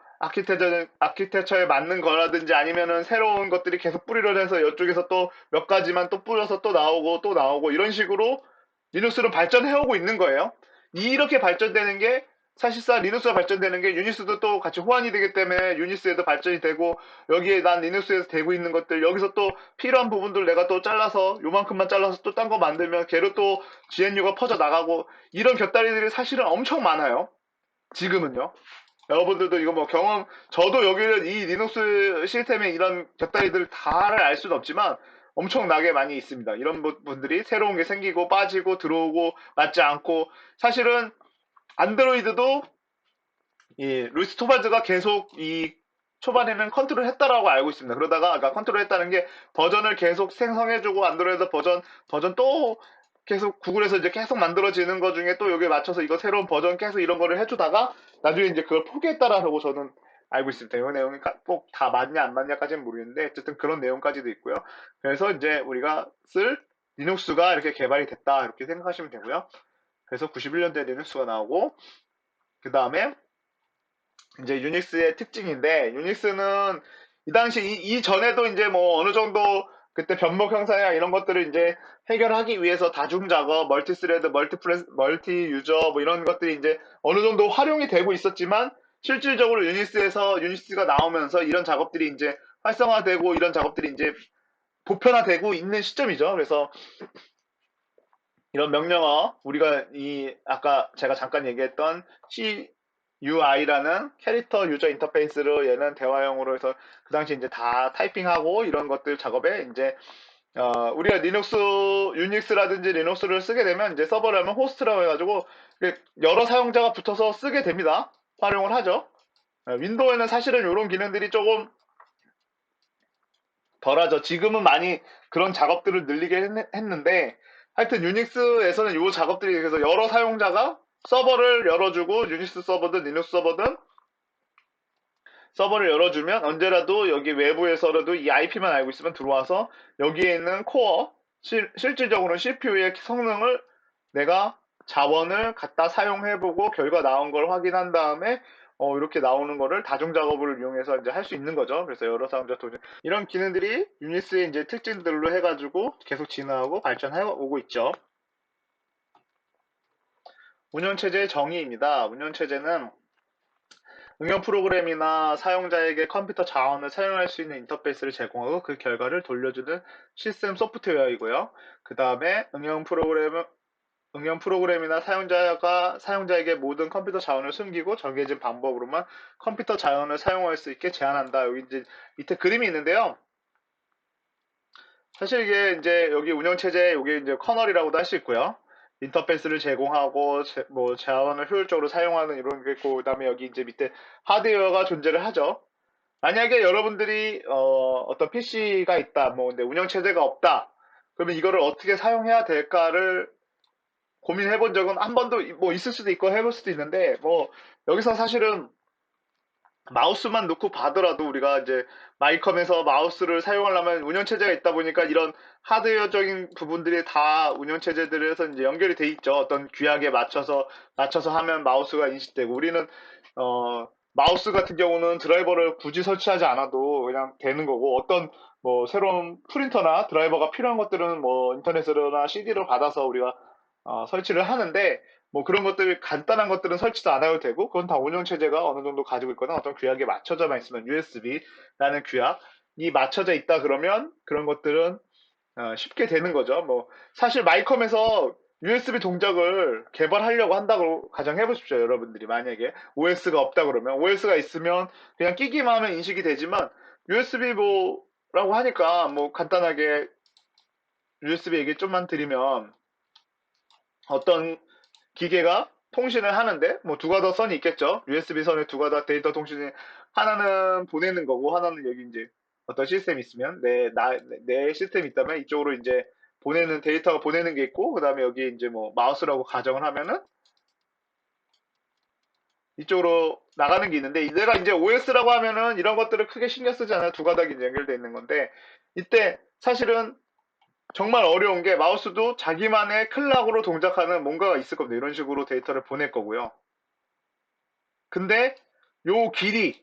아키텍처에 맞는 거라든지 아니면은 새로운 것들이 계속 뿌리려서 이쪽에서 또 몇 가지만 또 뿌려서 또 나오고 이런 식으로 리눅스를 발전해오고 있는 거예요. 이렇게 발전되는 게 사실상 리눅스가 발전되는 게 유니스도 또 같이 호환이 되기 때문에 유니스에도 발전이 되고 여기에 난 리눅스에서 되고 있는 것들 여기서 또 필요한 부분들 내가 또 잘라서 요만큼만 잘라서 또 딴 거 만들면 걔로 또 GNU가 퍼져 나가고 이런 곁다리들이 사실은 엄청 많아요. 지금은요. 여러분들도 이거 뭐 저도 여기는 이 리눅스 시스템의 이런 곁다리들 다를 알 수는 없지만 엄청나게 많이 있습니다. 이런 분들이 새로운 게 생기고 빠지고 들어오고 맞지 않고 사실은 안드로이드도 이 루이스 토발드가 계속 이 초반에는 컨트롤 했다라고 알고 있습니다. 그러니까 컨트롤 했다는 게 버전을 계속 생성해주고 안드로이드 버전 또 계속 구글에서 이제 계속 만들어지는 것 중에 또 여기에 맞춰서 이거 새로운 버전 계속 이런 거를 해주다가 나중에 이제 그걸 포기했다라고 저는 알고 있습니다. 이 내용이 꼭 다 맞냐 안 맞냐까지는 모르겠는데 어쨌든 그런 내용까지도 있고요. 그래서 이제 우리가 쓸 리눅스가 이렇게 개발이 됐다 이렇게 생각하시면 되고요. 그래서 91년도에 리눅스가 나오고 그 다음에 이제 유닉스의 특징인데 유닉스는 이 당시 이전에도 이제 뭐 어느 정도 그때 변목 형상이나 이런 것들을 이제 해결하기 위해서 다중 작업, 멀티 스레드, 멀티 유저 뭐 이런 것들이 이제 어느 정도 활용이 되고 있었지만 실질적으로 유닉스가 나오면서 이런 작업들이 이제 활성화되고 이런 작업들이 이제 보편화되고 있는 시점이죠. 그래서 이런 명령어 우리가 이 아까 제가 잠깐 얘기했던 CUI라는 캐릭터 유저 인터페이스로 얘는 대화형으로 해서 그 당시 이제 다 타이핑하고 이런 것들 작업에 이제 우리가 유닉스라든지 리눅스를 쓰게 되면 이제 서버를 하면 호스트라고 해가지고 여러 사용자가 붙어서 쓰게 됩니다. 활용을 하죠. 윈도우에는 사실은 이런 기능들이 조금 덜하죠. 지금은 많이 그런 작업들을 늘리게 했는데 하여튼 유닉스에서는 이 작업들이 그래서 여러 사용자가 서버를 열어주고 유닉스 서버든 리눅스 서버든 서버를 열어주면 언제라도 여기 외부에서라도 이 IP만 알고 있으면 들어와서 여기에 있는 코어 실질적으로는 CPU의 성능을 내가 자원을 갖다 사용해보고 결과 나온 걸 확인한 다음에 이렇게 나오는 거를 다중 작업을 이용해서 이제 할 수 있는 거죠. 그래서 여러 사용자 도중 이런 기능들이 유니스의 이제 특징들로 해가지고 계속 진화하고 발전해 오고 있죠. 운영체제의 정의입니다. 운영체제는 응용 프로그램이나 사용자에게 컴퓨터 자원을 사용할 수 있는 인터페이스를 제공하고 그 결과를 돌려주는 시스템 소프트웨어이고요. 그 다음에 응용 프로그램이나 사용자에게 모든 컴퓨터 자원을 숨기고 정해진 방법으로만 컴퓨터 자원을 사용할 수 있게 제한한다. 여기 이제 밑에 그림이 있는데요. 사실 이게 이제 여기 운영체제 여기 이제 커널이라고도 할 수 있고요. 인터페이스를 제공하고 뭐 자원을 효율적으로 사용하는 이런 게 있고 그다음에 여기 이제 밑에 하드웨어가 존재를 하죠. 만약에 여러분들이 어떤 PC가 있다, 뭐 근데 운영체제가 없다. 그러면 이거를 어떻게 사용해야 될까를 고민해 본 적은 한 번도 뭐 있을 수도 있고 해볼 수도 있는데 뭐 여기서 사실은 마우스만 놓고 봐더라도 우리가 이제 마이컴에서 마우스를 사용하려면 운영체제가 있다 보니까 이런 하드웨어적인 부분들이 다 운영체제들에서 이제 연결이 돼 있죠. 어떤 규약에 맞춰서 하면 마우스가 인식되고 우리는 마우스 같은 경우는 드라이버를 굳이 설치하지 않아도 그냥 되는 거고 어떤 뭐 새로운 프린터나 드라이버가 필요한 것들은 뭐 인터넷으로나 CD로 받아서 우리가 설치를 하는데 뭐 그런 것들 간단한 것들은 설치도 안 해도 되고 그건 다 운영 체제가 어느 정도 가지고 있거나 어떤 규약에 맞춰져만 있으면 USB라는 규약이 맞춰져 있다 그러면 그런 것들은 쉽게 되는 거죠. 뭐 사실 마이컴에서 USB 동작을 개발하려고 한다고 가정해 보십시오. 여러분들이 만약에 OS가 없다 그러면 OS가 있으면 그냥 끼기만 하면 인식이 되지만 USB 뭐라고 하니까 뭐 간단하게 USB 얘기 좀만 드리면 어떤 기계가 통신을 하는데 뭐 두 가닥 선이 있겠죠. USB 선에 두 가닥 데이터 통신이 하나는 보내는 거고 하나는 여기 이제 어떤 시스템이 있으면 내 시스템이 있다면 이쪽으로 이제 보내는 데이터가 보내는 게 있고 그다음에 여기 이제 뭐 마우스라고 가정을 하면은 이쪽으로 나가는 게 있는데 내가 이제 OS라고 하면은 이런 것들을 크게 신경 쓰지 않아요. 두 가닥이 이제 연결되어 있는 건데 이때 사실은 정말 어려운 게 마우스도 자기만의 클락으로 동작하는 뭔가가 있을 겁니다. 이런 식으로 데이터를 보낼 거고요. 근데 요 길이,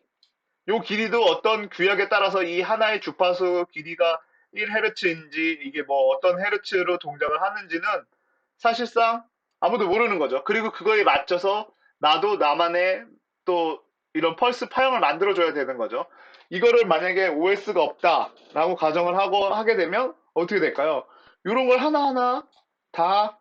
요 길이도 어떤 규약에 따라서 이 하나의 주파수 길이가 1Hz인지 이게 뭐 어떤 헤르츠로 동작을 하는지는 사실상 아무도 모르는 거죠. 그리고 그거에 맞춰서 나도 나만의 또 이런 펄스 파형을 만들어줘야 되는 거죠. 이거를 만약에 OS가 없다라고 가정을 하게 되면 어떻게 될까요? 이런 걸 하나하나 다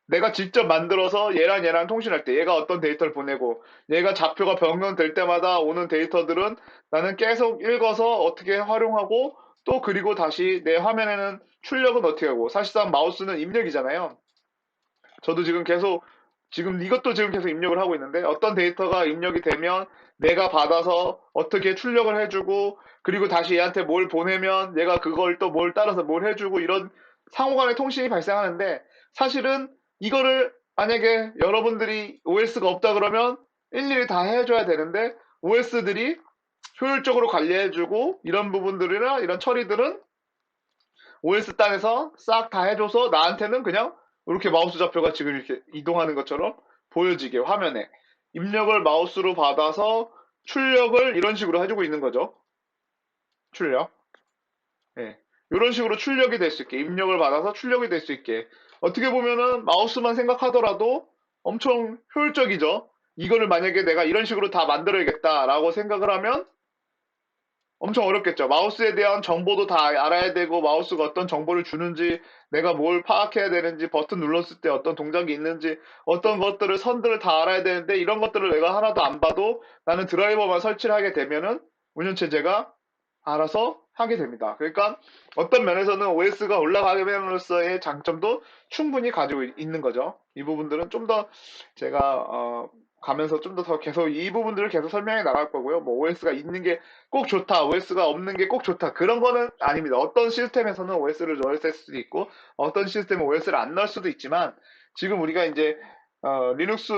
내가 직접 만들어서 얘랑 통신할 때 얘가 어떤 데이터를 보내고 얘가 좌표가 변경될 때마다 오는 데이터들은 나는 계속 읽어서 어떻게 활용하고 또 그리고 다시 내 화면에는 출력은 어떻게 하고 사실상 마우스는 입력이잖아요. 저도 지금 이것도 지금 계속 입력을 하고 있는데 어떤 데이터가 입력이 되면 내가 받아서 어떻게 출력을 해주고 그리고 다시 얘한테 뭘 보내면 얘가 그걸 또 뭘 따라서 뭘 해주고 이런 상호간의 통신이 발생하는데 사실은 이거를 만약에 여러분들이 OS가 없다 그러면 일일이 다 해줘야 되는데 OS들이 효율적으로 관리해주고 이런 부분들이나 이런 처리들은 OS 땅에서 싹 다 해줘서 나한테는 그냥 이렇게 마우스 좌표가 지금 이렇게 이동하는 것처럼 보여지게 화면에 입력을 마우스로 받아서 출력을 이런 식으로 해주고 있는 거죠. 출력. 예. 이런 식으로 출력이 될 수 있게 입력을 받아서 출력이 될 수 있게 어떻게 보면은 마우스만 생각하더라도 엄청 효율적이죠. 이거를 만약에 내가 이런 식으로 다 만들어야겠다라고 생각을 하면 엄청 어렵겠죠. 마우스에 대한 정보도 다 알아야 되고, 마우스가 어떤 정보를 주는지, 내가 뭘 파악해야 되는지, 버튼 눌렀을 때 어떤 동작이 있는지, 어떤 것들을, 선들을 다 알아야 되는데, 이런 것들을 내가 하나도 안 봐도 나는 드라이버만 설치를 하게 되면은 운영체제가 알아서 하게 됩니다. 그러니까 어떤 면에서는 OS가 올라가면으로써의 장점도 충분히 가지고 있는 거죠. 이 부분들은 좀 더 제가 가면서 좀 더 계속 이 부분들을 계속 설명해 나갈 거고요. 뭐 OS가 있는 게 꼭 좋다, OS가 없는 게 꼭 좋다 그런 거는 아닙니다. 어떤 시스템에서는 OS를 넣을 수도 있고 어떤 시스템은 OS를 안 넣을 수도 있지만 지금 우리가 이제 리눅스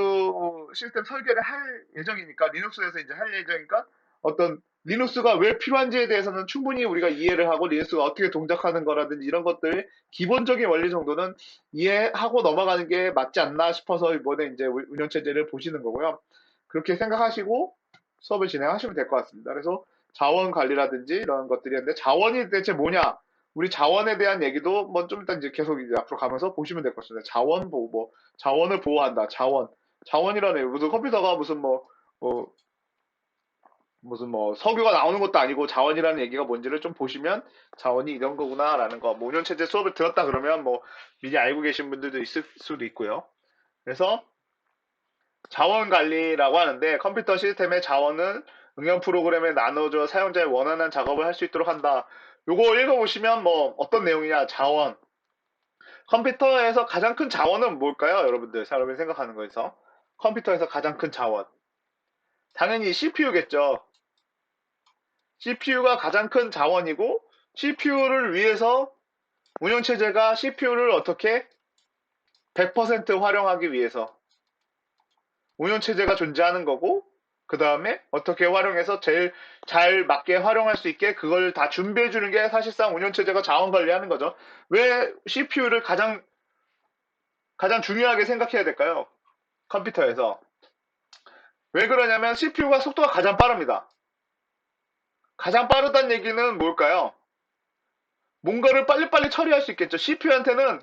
시스템 설계를 할 예정이니까 리눅스에서 이제 할 예정이니까 어떤 리눅스가 왜 필요한지에 대해서는 충분히 우리가 이해를 하고 리눅스가 어떻게 동작하는 거라든지 이런 것들 기본적인 원리 정도는 이해하고 넘어가는 게 맞지 않나 싶어서 이번에 이제 운영체제를 보시는 거고요. 그렇게 생각하시고 수업을 진행하시면 될 것 같습니다. 그래서 자원 관리라든지 이런 것들이었는데 자원이 대체 뭐냐? 우리 자원에 대한 얘기도 뭐좀 이따 이제 계속 이제 앞으로 가면서 보시면 될 것 같습니다. 자원 보호, 뭐 자원을 보호한다. 자원이라는 무슨 컴퓨터가 뭐 무슨 뭐 석유가 나오는 것도 아니고 자원이라는 얘기가 뭔지를 좀 보시면 자원이 이런 거구나라는 거. 뭐 운영체제 수업을 들었다 그러면 뭐 미리 알고 계신 분들도 있을 수도 있고요. 그래서 자원 관리라고 하는데 컴퓨터 시스템의 자원은 응용 프로그램에 나눠져 사용자의 원하는 작업을 할 수 있도록 한다. 요거 읽어보시면 뭐 어떤 내용이냐 자원. 컴퓨터에서 가장 큰 자원은 뭘까요? 여러분들 여러분이 생각하는 거에서 컴퓨터에서 가장 큰 자원. 당연히 CPU겠죠. CPU가 가장 큰 자원이고 CPU를 위해서 운영체제가 CPU를 어떻게 100% 활용하기 위해서 운영체제가 존재하는 거고 그 다음에 어떻게 활용해서 제일 잘 맞게 활용할 수 있게 그걸 다 준비해 주는 게 사실상 운영체제가 자원 관리하는 거죠. 왜 CPU를 가장 중요하게 생각해야 될까요? 컴퓨터에서. 왜 그러냐면 CPU가 속도가 가장 빠릅니다. 가장 빠르다는 얘기는 뭘까요? 뭔가를 빨리빨리 처리할 수 있겠죠. CPU한테는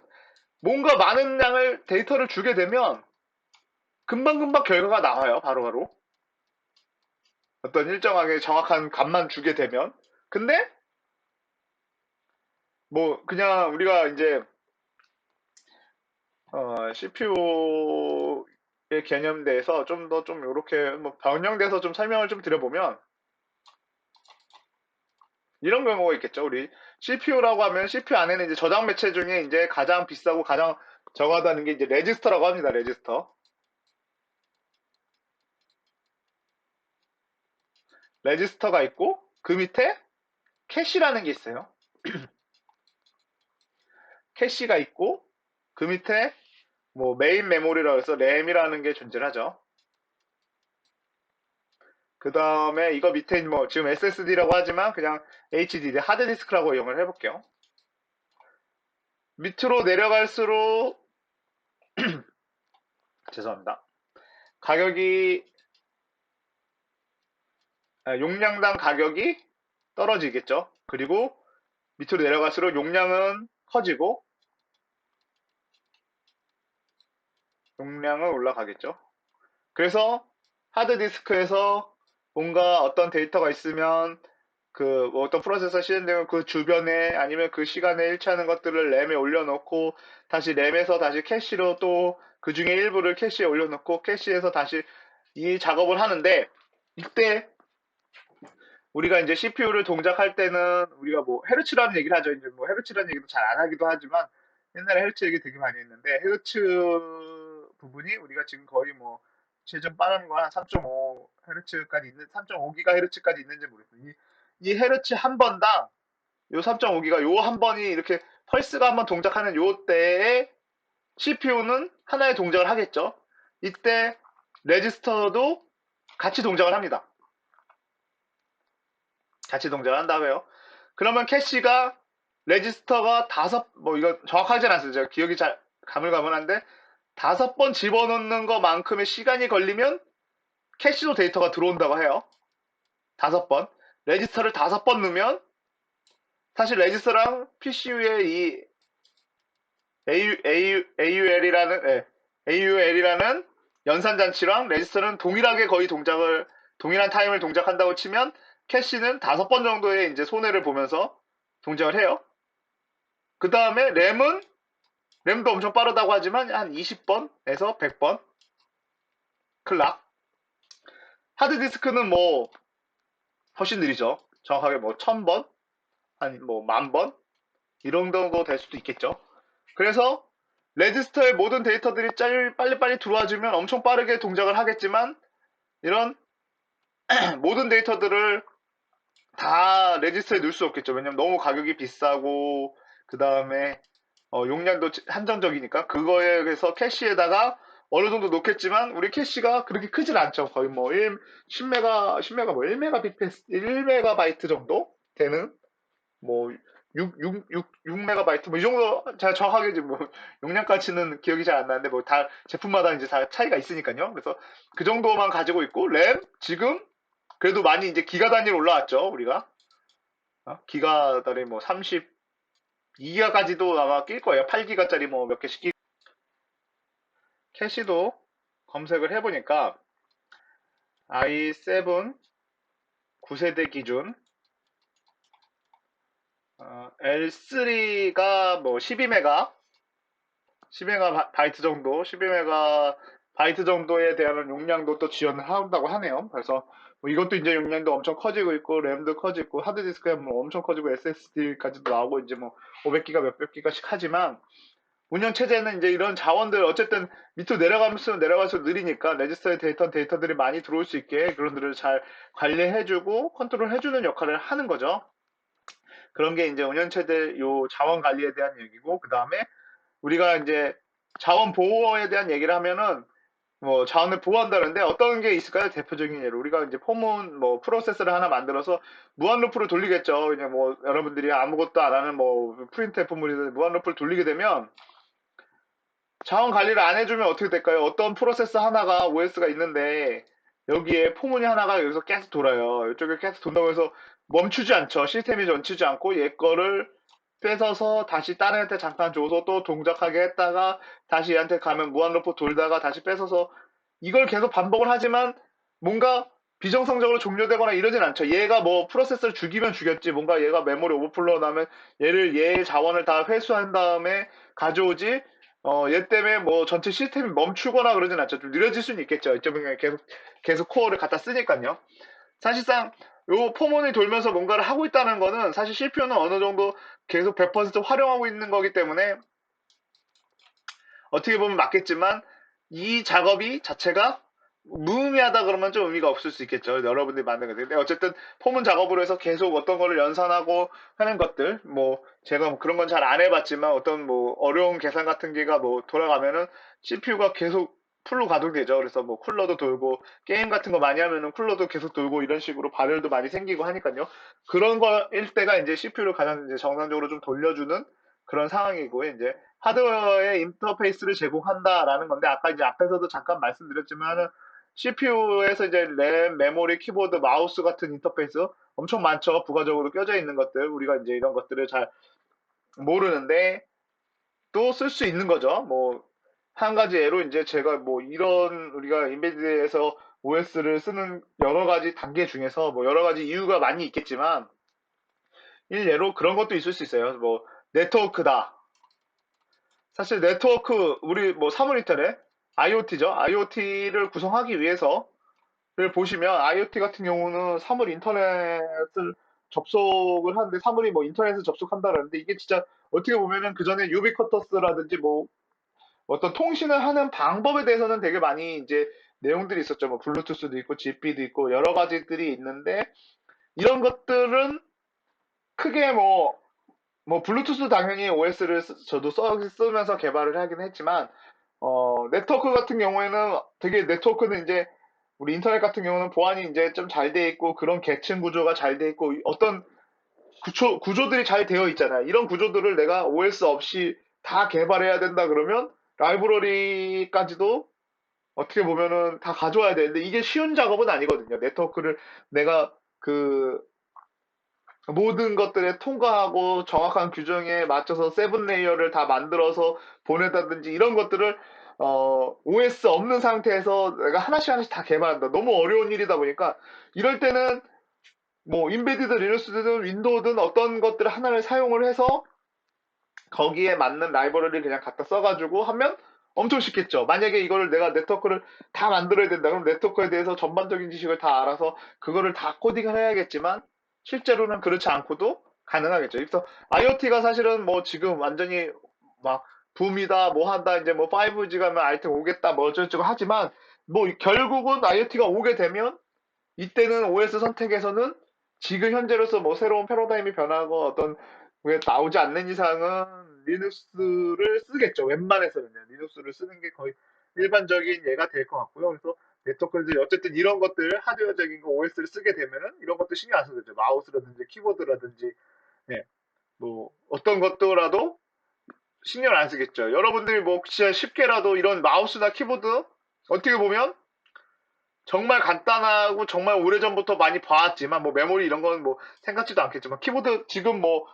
뭔가 많은 양을 데이터를 주게 되면 금방금방 결과가 나와요. 바로바로. 어떤 일정하게 정확한 값만 주게 되면. 근데 뭐 그냥 우리가 이제 CPU의 개념에 대해서 좀 더 좀 이렇게 뭐 변형돼서 좀 설명을 좀 드려보면 이런 경우가 있겠죠. 우리 CPU라고 하면 CPU 안에는 이제 저장 매체 중에 이제 가장 비싸고 가장 저가다는 게 이제 레지스터라고 합니다. 레지스터. 레지스터가 있고 그 밑에 캐시라는 게 있어요. 캐시가 있고 그 밑에 뭐 메인 메모리라고 해서 램이라는 게 존재하죠. 그 다음에 이거 밑에 뭐 지금 SSD라고 하지만 그냥 HDD 하드디스크라고 이용을 해볼게요. 밑으로 내려갈수록 죄송합니다. 가격이 용량당 가격이 떨어지겠죠. 그리고 밑으로 내려갈수록 용량은 커지고 용량은 올라가겠죠. 그래서 하드디스크에서 뭔가 어떤 데이터가 있으면 그뭐 어떤 프로세서 실행되면 그 주변에 아니면 그 시간에 일치하는 것들을 램에 올려놓고 다시 램에서 다시 캐시로 또 그 중에 일부를 캐시에 올려놓고 캐시에서 다시 이 작업을 하는데 이때 우리가 이제 CPU를 동작할 때는 우리가 뭐 헤르츠라는 얘기를 하죠. 이제 뭐 헤르츠라는 얘기도 잘 안 하기도 하지만 옛날에 헤르츠 얘기 되게 많이 했는데 헤르츠 부분이 우리가 지금 거의 뭐 최종 빠른 거 한 3.5 헤르츠까지 있는 3.5기가 헤르츠까지 있는지 모르겠어요. 이 헤르츠 한 번당 요 3.5기가 요 한 번이 이렇게 펄스가 한 번 동작하는 요 때에 CPU는 하나의 동작을 하겠죠. 이때 레지스터도 같이 동작을 합니다. 같이 동작을 한다고요. 그러면 캐시가 레지스터가 다섯 뭐 이거 정확하진 않습니다. 제가 기억이 잘 가물가물한데 다섯 번 집어넣는 것만큼의 시간이 걸리면 캐시로 데이터가 들어온다고 해요. 다섯 번. 레지스터를 다섯 번 넣으면 사실 레지스터랑 PCU의 이 AUL이라는 연산장치랑 레지스터는 동일하게 거의 동일한 타임을 동작한다고 치면 캐시는 다섯 번 정도의 이제 손해를 보면서 동작을 해요. 그 다음에 램도 엄청 빠르다고 하지만 한 20번에서 100번 클락. 하드디스크는 뭐 훨씬 느리죠. 정확하게 뭐 1000번, 아니 뭐 10,000번 이 정도 될 수도 있겠죠. 그래서 레지스터의 모든 데이터들이 빨리빨리 들어와주면 엄청 빠르게 동작을 하겠지만 이런 모든 데이터들을 다 레지스터에 넣을 수 없겠죠. 왜냐면 너무 가격이 비싸고 그 다음에 용량도 한정적이니까 그거에 의해서 캐시에다가 어느 정도 놓겠지만 우리 캐시가 그렇게 크진 않죠. 거의 뭐 10메가 뭐 1메가바이트 정도 되는 뭐 6메가바이트 뭐 이 정도 제가 정확하게 이제 뭐 용량까지는 기억이 잘 안 나는데 뭐 다 제품마다 이제 다 차이가 있으니까요. 그래서 그 정도만 가지고 있고 램 지금 그래도 많이 이제 기가 단위로 올라왔죠. 우리가 기가 단위 뭐 32기가까지도 아마 낄 거예요. 8기가짜리 뭐 몇 개씩 끼. 캐시도 검색을 해보니까 i7 9세대 기준 L3가 뭐 12메가 12메가 바이트 정도, 12메가 바이트 정도에 대한 용량도 또 지원을 한다고 하네요. 그래서 뭐 이것도 이제 용량도 엄청 커지고 있고, 램도 커지고, 하드디스크가 뭐 엄청 커지고, SSD까지도 나오고, 이제 뭐 500기가 몇백 기가씩 하지만, 운영 체제는 이제 이런 자원들 어쨌든 밑으로 내려가면서 내려갈수록 느리니까 레지스터의 데이터들이 많이 들어올 수 있게 그런들을 잘 관리해주고 컨트롤해주는 역할을 하는 거죠. 그런 게 이제 운영 체제 요 자원 관리에 대한 얘기고 그 다음에 우리가 이제 자원 보호에 대한 얘기를 하면은 뭐 자원을 보호한다는데 어떤 게 있을까요? 대표적인 예로 우리가 이제 포문 뭐 프로세서를 하나 만들어서 무한 루프를 돌리겠죠. 그냥 뭐 여러분들이 아무것도 안 하는 뭐 프린트 F물이든 무한 루프를 돌리게 되면 자원 관리를 안 해주면 어떻게 될까요? 어떤 프로세서 하나가 OS가 있는데 여기에 포문이 하나가 여기서 계속 돌아요. 이쪽에 계속 돈다고 해서 멈추지 않죠. 시스템이 멈추지 않고 얘 거를 뺏어서 다시 다른 애한테 잠깐 줘서 또 동작하게 했다가 다시 얘한테 가면 무한루프 돌다가 다시 뺏어서 이걸 계속 반복을 하지만 뭔가 비정상적으로 종료되거나 이러진 않죠. 얘가 뭐 프로세서를 죽이면 죽였지, 뭔가 얘가 메모리 오버플로우 나면 얘의 자원을 다 회수한 다음에 가져오지, 얘 때문에 뭐 전체 시스템이 멈추거나 그러진 않죠. 좀 느려질 수는 있겠죠. 이쪽에 계속 코어를 갖다 쓰니까요. 사실상 요 포몬이 돌면서 뭔가를 하고 있다는 거는 사실 CPU는 어느 정도 계속 100% 활용하고 있는 거기 때문에 어떻게 보면 맞겠지만 이 작업이 자체가 무의미하다 그러면 좀 의미가 없을 수 있겠죠. 여러분들이 만든 거데. 근데 어쨌든 포문 작업으로 해서 계속 어떤 거를 연산하고 하는 것들, 뭐 제가 뭐 그런 건 잘 안 해봤지만 어떤 뭐 어려운 계산 같은 게가 뭐 돌아가면은 CPU가 계속 풀로 가동되죠. 그래서 뭐 쿨러도 돌고 게임 같은 거 많이 하면은 쿨러도 계속 돌고 이런 식으로 발열도 많이 생기고 하니까요. 그런 거일 때가 이제 CPU를 가장 이제 정상적으로 좀 돌려주는 그런 상황이고, 이제 하드웨어의 인터페이스를 제공한다라는 건데, 아까 이제 앞에서도 잠깐 말씀드렸지만 CPU에서 이제 램, 메모리, 키보드, 마우스 같은 인터페이스 엄청 많죠. 부가적으로 껴져 있는 것들, 우리가 이제 이런 것들을 잘 모르는데 또 쓸 수 있는 거죠. 뭐 한 가지 예로 이제 제가 뭐 이런 우리가 인베디드에서 OS를 쓰는 여러 가지 단계 중에서 뭐 여러 가지 이유가 많이 있겠지만, 일예로 그런 것도 있을 수 있어요. 뭐 네트워크다. 사실 네트워크, 우리 뭐 사물 인터넷, IoT죠. IoT를 구성하기 위해서를 보시면 IoT 같은 경우는 사물 인터넷을 접속을 하는데, 사물이 뭐 인터넷을 접속한다라는데 이게 진짜 어떻게 보면은 그 전에 유비쿼터스라든지 뭐 어떤 통신을 하는 방법에 대해서는 되게 많이 이제 내용들이 있었죠. 뭐 블루투스도 있고 GP도 있고 여러 가지들이 있는데, 이런 것들은 크게 뭐 블루투스 당연히 OS를 저도 쓰면서 개발을 하긴 했지만, 네트워크 같은 경우에는 되게 네트워크는 이제 우리 인터넷 같은 경우는 보안이 이제 좀 잘 돼 있고 그런 계층 구조가 잘 돼 있고 어떤 구조들이 잘 되어 있잖아요. 이런 구조들을 내가 OS 없이 다 개발해야 된다 그러면 라이브러리까지도 어떻게 보면은 다 가져와야 되는데, 이게 쉬운 작업은 아니거든요. 네트워크를 내가 그 모든 것들에 통과하고 정확한 규정에 맞춰서 세븐 레이어를 다 만들어서 보내다든지 이런 것들을 OS 없는 상태에서 내가 하나씩 하나씩 다 개발한다. 너무 어려운 일이다 보니까 이럴 때는 뭐 인베디드 리눅스든 윈도우든 어떤 것들 하나를 사용을 해서 거기에 맞는 라이브러리를 그냥 갖다 써가지고 하면 엄청 쉽겠죠. 만약에 이거를 내가 네트워크를 다 만들어야 된다. 그럼 네트워크에 대해서 전반적인 지식을 다 알아서 그거를 다 코딩을 해야겠지만, 실제로는 그렇지 않고도 가능하겠죠. 그래서 IoT가 사실은 뭐 지금 완전히 막 붐이다, 뭐 한다, 이제 뭐 5G가 면 아이템 오겠다, 뭐 어쩌고저쩌고 하지만, 뭐 결국은 IoT가 오게 되면 이때는 OS 선택에서는 지금 현재로서 뭐 새로운 패러다임이 변하고 어떤 게 나오지 않는 이상은 리눅스를 쓰겠죠. 웬만해서는요. 리눅스를 쓰는 게 거의 일반적인 예가 될 것 같고요. 그래서 네트워크들 어쨌든 이런 것들 하드웨어적인 거 OS를 쓰게 되면은 이런 것도 신경 안 써도 되죠. 마우스라든지 키보드라든지, 네, 뭐 어떤 것도라도 신경을 안 쓰겠죠. 여러분들이 뭐 진짜 쉽게라도 이런 마우스나 키보드 어떻게 보면 정말 간단하고 정말 오래전부터 많이 봐왔지만, 뭐 메모리 이런 건 뭐 생각지도 않겠지만, 키보드 지금 뭐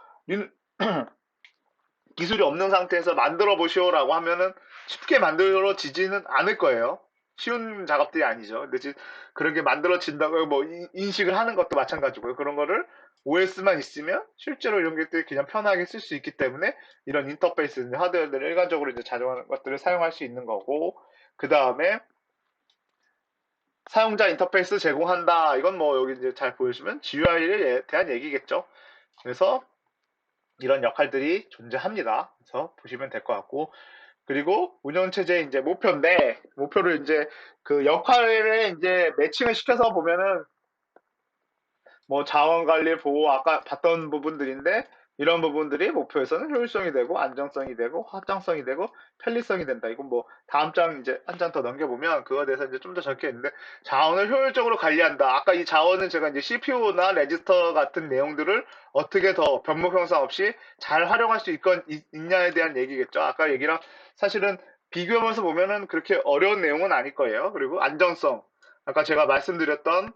기술이 없는 상태에서 만들어 보시오라고 하면은 쉽게 만들어지지는 않을 거예요. 쉬운 작업들이 아니죠. 근데 지금 그렇게 만들어진다고 뭐 인식을 하는 것도 마찬가지고요. 그런 거를 OS만 있으면 실제로 이런 것들이 그냥 편하게 쓸 수 있기 때문에 이런 인터페이스, 하드웨어들을 일괄적으로 이제 자동화하는 것들을 사용할 수 있는 거고, 그 다음에 사용자 인터페이스 제공한다. 이건 뭐 여기 이제 잘 보여주면 GUI에 대한 얘기겠죠. 그래서 이런 역할들이 존재합니다. 그래서 보시면 될 것 같고, 그리고 운영체제의 이제 목표인데, 목표를 이제 그 역할에 이제 매칭을 시켜서 보면은 뭐 자원관리 보호 아까 봤던 부분들인데, 이런 부분들이 목표에서는 효율성이 되고 안정성이 되고 확장성이 되고 편리성이 된다. 이건 뭐 다음 장 이제 한 장 더 넘겨보면 그거에 대해서 이제 좀 더 적혀 있는데, 자원을 효율적으로 관리한다. 아까 이 자원은 제가 이제 CPU나 레지스터 같은 내용들을 어떻게 더 변목 형상 없이 잘 활용할 수 있냐에 대한 얘기겠죠. 아까 얘기랑 사실은 비교하면서 보면은 그렇게 어려운 내용은 아닐 거예요. 그리고 안정성, 아까 제가 말씀드렸던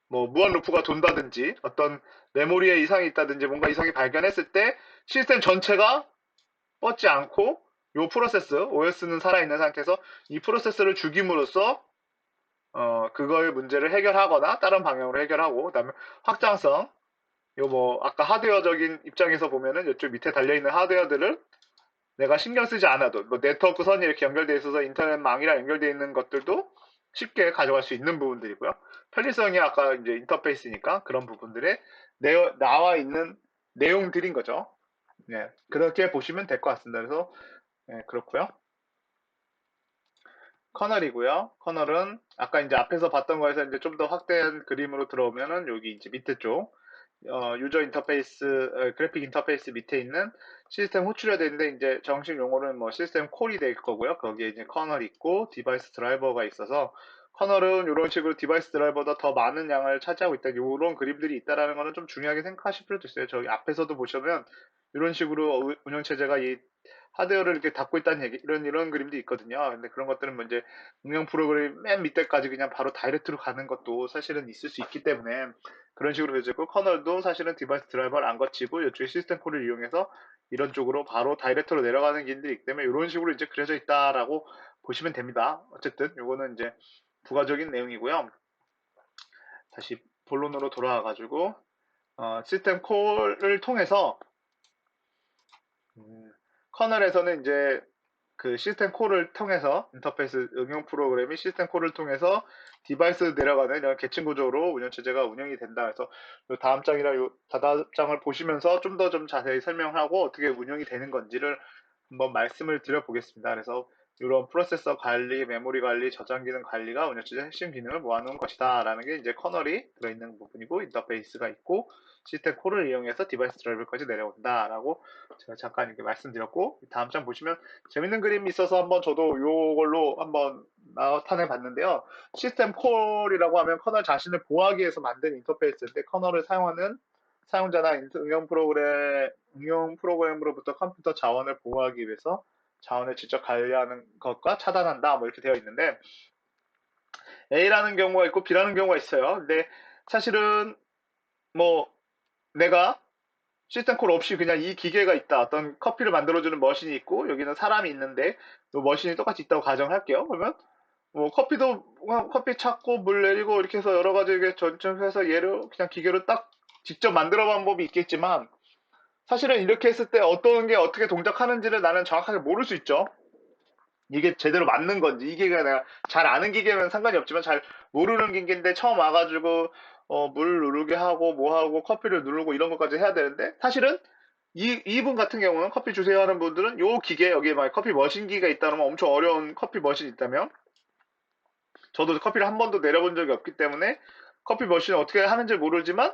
뭐 무한 루프가 돈다든지 어떤 메모리에 이상이 있다든지 뭔가 이상이 발견했을 때 시스템 전체가 뻗지 않고 요 프로세스 OS는 살아있는 상태에서 이 프로세스를 죽임으로써 그걸 문제를 해결하거나 다른 방향으로 해결하고, 그다음에 확장성, 요 뭐 아까 하드웨어적인 입장에서 보면은 이쪽 밑에 달려 있는 하드웨어들을 내가 신경 쓰지 않아도 뭐 네트워크 선이 이렇게 연결되어 있어서 인터넷망이랑 연결되어 있는 것들도 쉽게 가져갈 수 있는 부분들이고요. 편리성이 아까 이제 인터페이스니까 그런 부분들에 나와 있는 내용들인 거죠. 네, 그렇게 보시면 될 것 같습니다. 그래서 네, 그렇고요. 커널이고요. 커널은 아까 이제 앞에서 봤던 거에서 이제 좀 더 확대한 그림으로 들어오면은 여기 이제 밑에 쪽 유저 인터페이스, 그래픽 인터페이스 밑에 있는 시스템 호출해야 되는데 이제 정식 용어는 뭐 시스템 콜이 될 거고요. 거기에 이제 커널이 있고 디바이스 드라이버가 있어서 커널은 이런 식으로 디바이스 드라이버보다 더 많은 양을 차지하고 있다. 이런 그림들이 있다라는 거는 좀 중요하게 생각하실 필요도 있어요. 저기 앞에서도 보시면 이런 식으로 운영체제가 이 하드웨어를 이렇게 닫고 있다는 얘기, 이런 그림도 있거든요. 근데 그런 것들은 뭐 이제 운영 프로그램 맨 밑에까지 그냥 바로 다이렉트로 가는 것도 사실은 있을 수 있기 때문에 그런 식으로 되어 있고, 커널도 사실은 디바이스 드라이버를 안 거치고 이쪽에 시스템 콜을 이용해서 이런 쪽으로 바로 다이렉트로 내려가는 길들이 있기 때문에 이런 식으로 이제 그려져 있다라고 보시면 됩니다. 어쨌든 요거는 이제 부가적인 내용이고요. 다시 본론으로 돌아와가지고 시스템 콜을 통해서 음, 커널에서는 이제 그 시스템 콜을 통해서 인터페이스 응용 프로그램이 시스템 콜을 통해서 디바이스 내려가는 이런 계층 구조로 운영체제가 운영이 된다. 그래서 요 다음 장이랑 요 다다음 장을 보시면서 좀 더 좀 자세히 설명하고 어떻게 운영이 되는 건지를 한번 말씀을 드려보겠습니다. 그래서 이런 프로세서 관리, 메모리 관리, 저장 기능 관리가 운영체제 핵심 기능을 모아놓은 것이다 라는 게 이제 커널이 들어있는 부분이고, 인터페이스가 있고 시스템 콜을 이용해서 디바이스 드라이버까지 내려온다 라고 제가 잠깐 이렇게 말씀드렸고, 다음 장 보시면 재밌는 그림이 있어서 한번 저도 요걸로 한번 나타내 봤는데요. 시스템 콜이라고 하면 커널 자신을 보호하기 위해서 만든 인터페이스인데, 커널을 사용하는 사용자나 응용 프로그램으로부터 컴퓨터 자원을 보호하기 위해서 자원을 직접 관리하는 것과 차단한다, 뭐 이렇게 되어 있는데, A라는 경우가 있고 B라는 경우가 있어요. 근데 사실은 뭐 내가 시스템 콜 없이 그냥 이 기계가 있다. 어떤 커피를 만들어주는 머신이 있고 여기는 사람이 있는데 또 머신이 똑같이 있다고 가정할게요. 그러면 뭐 커피도 그냥 커피 찾고 물 내리고 이렇게 해서 여러 가지 이렇게 전처해서 얘를 그냥 기계로 딱 직접 만들어 본 법이 있겠지만, 사실은 이렇게 했을 때 어떤 게 어떻게 동작하는지를 나는 정확하게 모를 수 있죠. 이게 제대로 맞는 건지, 이 기계가 내가 잘 아는 기계면 상관이 없지만 잘 모르는 기계인데 처음 와가지고 물 누르게 하고 뭐 하고 커피를 누르고 이런 것까지 해야 되는데, 사실은 이분 같은 경우는 커피 주세요 하는 분들은 요 기계, 여기에 막 커피 머신기가 있다면 엄청 어려운 커피 머신이 있다면, 저도 커피를 한 번도 내려본 적이 없기 때문에 커피 머신을 어떻게 하는지 모르지만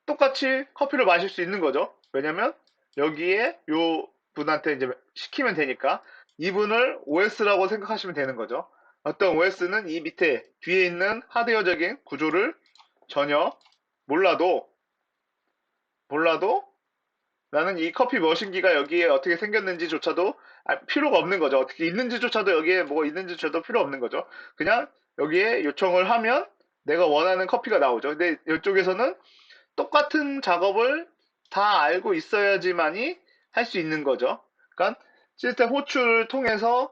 똑같이 커피를 마실 수 있는 거죠. 왜냐면 여기에 요 분한테 이제 시키면 되니까 이분을 OS라고 생각하시면 되는 거죠. 어떤 OS는 이 밑에 뒤에 있는 하드웨어적인 구조를 전혀 몰라도 몰라도 나는 이 커피 머신기가 여기에 어떻게 생겼는지조차도 필요가 없는 거죠. 어떻게 있는지조차도, 여기에 뭐가 있는지조차도 필요 없는 거죠. 그냥 여기에 요청을 하면 내가 원하는 커피가 나오죠. 근데 이쪽에서는 똑같은 작업을 다 알고 있어야지만이 할 수 있는 거죠. 그러니까 시스템 호출을 통해서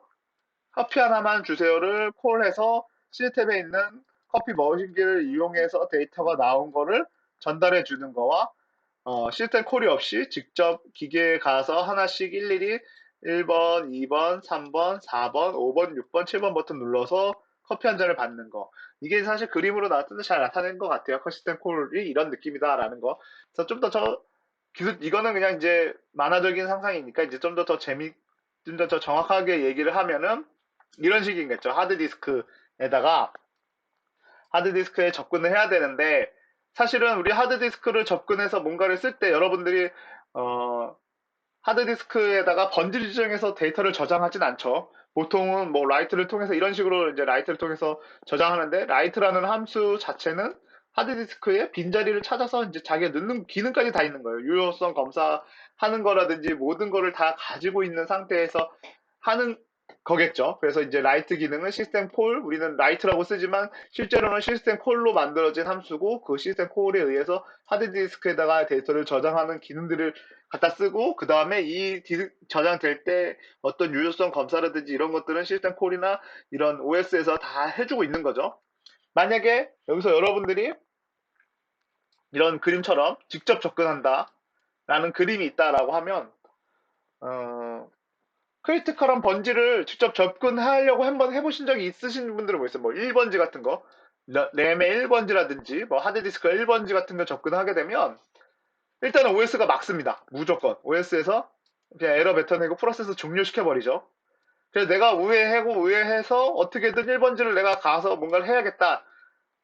커피 하나만 주세요를 콜해서 시스템에 있는 커피 머신기를 이용해서 데이터가 나온 거를 전달해 주는 거와, 시스템 콜이 없이 직접 기계에 가서 하나씩 일일이 1번, 2번, 3번, 4번, 5번, 6번, 7번 버튼 눌러서 커피 한 잔을 받는 거. 이게 사실 그림으로 나타내서 잘 나타낸 것 같아요. 시스템 콜이 이런 느낌이다라는 거. 그래서 좀 더 기술, 이거는 그냥 이제 만화적인 상상이니까 이제 좀 좀 더 정확하게 얘기를 하면은 이런 식이겠죠. 하드디스크에 접근을 해야 되는데, 사실은 우리 하드디스크를 접근해서 뭔가를 쓸 때 여러분들이 어, 하드디스크에다가 번질 지정해서 데이터를 저장하진 않죠. 보통은 뭐 라이트를 통해서 이런 식으로 이제 라이트를 통해서 저장하는데, 라이트라는 함수 자체는 하드디스크에 빈자리를 찾아서 이제 자기가 넣는 기능까지 다 있는 거예요. 유효성 검사하는 거라든지 모든 거를 다 가지고 있는 상태에서 하는 거겠죠. 그래서 이제 라이트 기능은 시스템 콜, 우리는 라이트라고 쓰지만 실제로는 시스템 콜로 만들어진 함수고, 그 시스템 콜에 의해서 하드디스크에다가 데이터를 저장하는 기능들을 갖다 쓰고, 그 다음에 저장될 때 어떤 유효성 검사라든지 이런 것들은 시스템 콜이나 이런 OS에서 다 해주고 있는 거죠. 만약에 여기서 여러분들이 이런 그림처럼 직접 접근한다 라는 그림이 있다라고 하면 어, 크리티컬한 번지를 직접 접근하려고 한번 해보신 적이 있으신 분들은 뭐 있어요? 뭐 1번지 같은 거, 램의 1번지라든지 뭐 하드디스크 1번지 같은 거 접근하게 되면 일단은 OS가 막습니다. 무조건. OS에서 그냥 에러 뱉어내고 프로세스 종료시켜버리죠. 그래서 내가 우회해서 어떻게든 1번지를 내가 가서 뭔가를 해야겠다.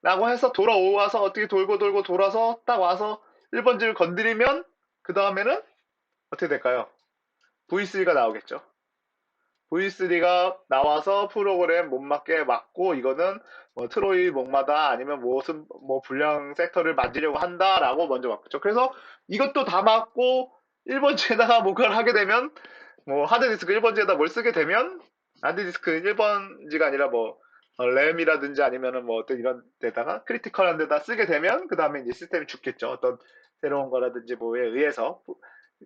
라고 해서 돌아와서 어떻게 돌고 돌고 돌아서 딱 와서 1번지를 건드리면 그 다음에는 어떻게 될까요? V3가 나오겠죠. V3가 나와서 프로그램 못 맞게 막고 이거는 뭐 트로이 목마다 아니면 무슨 뭐 불량 섹터를 만지려고 한다라고 먼저 막죠. 그래서 이것도 다 막고 1번지에다가 뭔가를 하게 되면 뭐 하드디스크 1번지에다 뭘 쓰게 되면 하드디스크 1번지가 아니라 뭐 램이라든지 아니면은 뭐 어떤 이런 데다가 크리티컬한 데다 쓰게 되면 그 다음에 이제 시스템이 죽겠죠. 어떤 새로운 거라든지 뭐에 의해서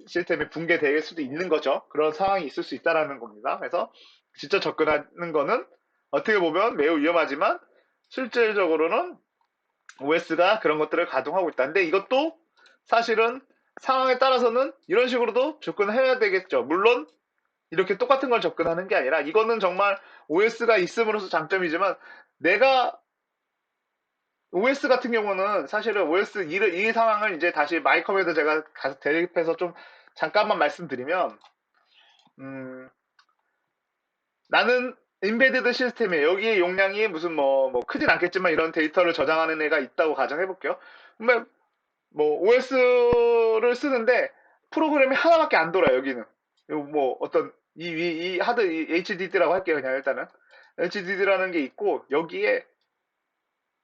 시스템이 붕괴될 수도 있는 거죠. 그런 상황이 있을 수 있다라는 겁니다. 그래서 직접 접근하는 거는 어떻게 보면 매우 위험하지만 실질적으로는 OS가 그런 것들을 가동하고 있다. 근데 이것도 사실은 상황에 따라서는 이런 식으로도 접근해야 되겠죠. 물론 이렇게 똑같은 걸 접근하는 게 아니라 이거는 정말 OS가 있음으로써 장점이지만 내가 OS 같은 경우는 사실은 OS 이 상황을 이제 다시 마이컴에도 제가 가서 대입해서 좀 잠깐만 말씀드리면 음, 나는 인베디드 시스템에 여기에 용량이 무슨 뭐 크진 않겠지만 이런 데이터를 저장하는 애가 있다고 가정해 볼게요. 그러면 뭐 OS를 쓰는데 프로그램이 하나밖에 안 돌아요. 여기는 뭐 어떤 이 하드 HDD라고 할게요. 그냥 일단은 HDD라는 게 있고 여기에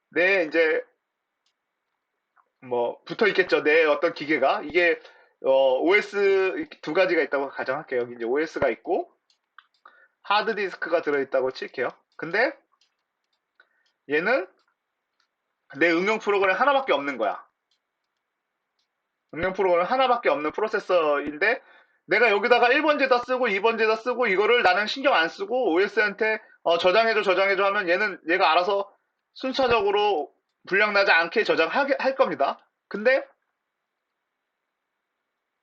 내 이제 뭐 붙어 있겠죠. 내 어떤 기계가 이게 OS 두 가지가 있다고 가정할게요. 여기 이제 OS가 있고 하드디스크가 들어있다고 칠게요. 근데 얘는 내 응용 프로그램 하나밖에 없는 거야. 응용 프로그램 하나밖에 없는 프로세서인데 내가 여기다가 1번지에다 쓰고 2번지에다 쓰고 이거를 나는 신경 안 쓰고 OS한테 저장해줘 하면 얘가 알아서 순차적으로 불량 나지 않게 할 겁니다. 근데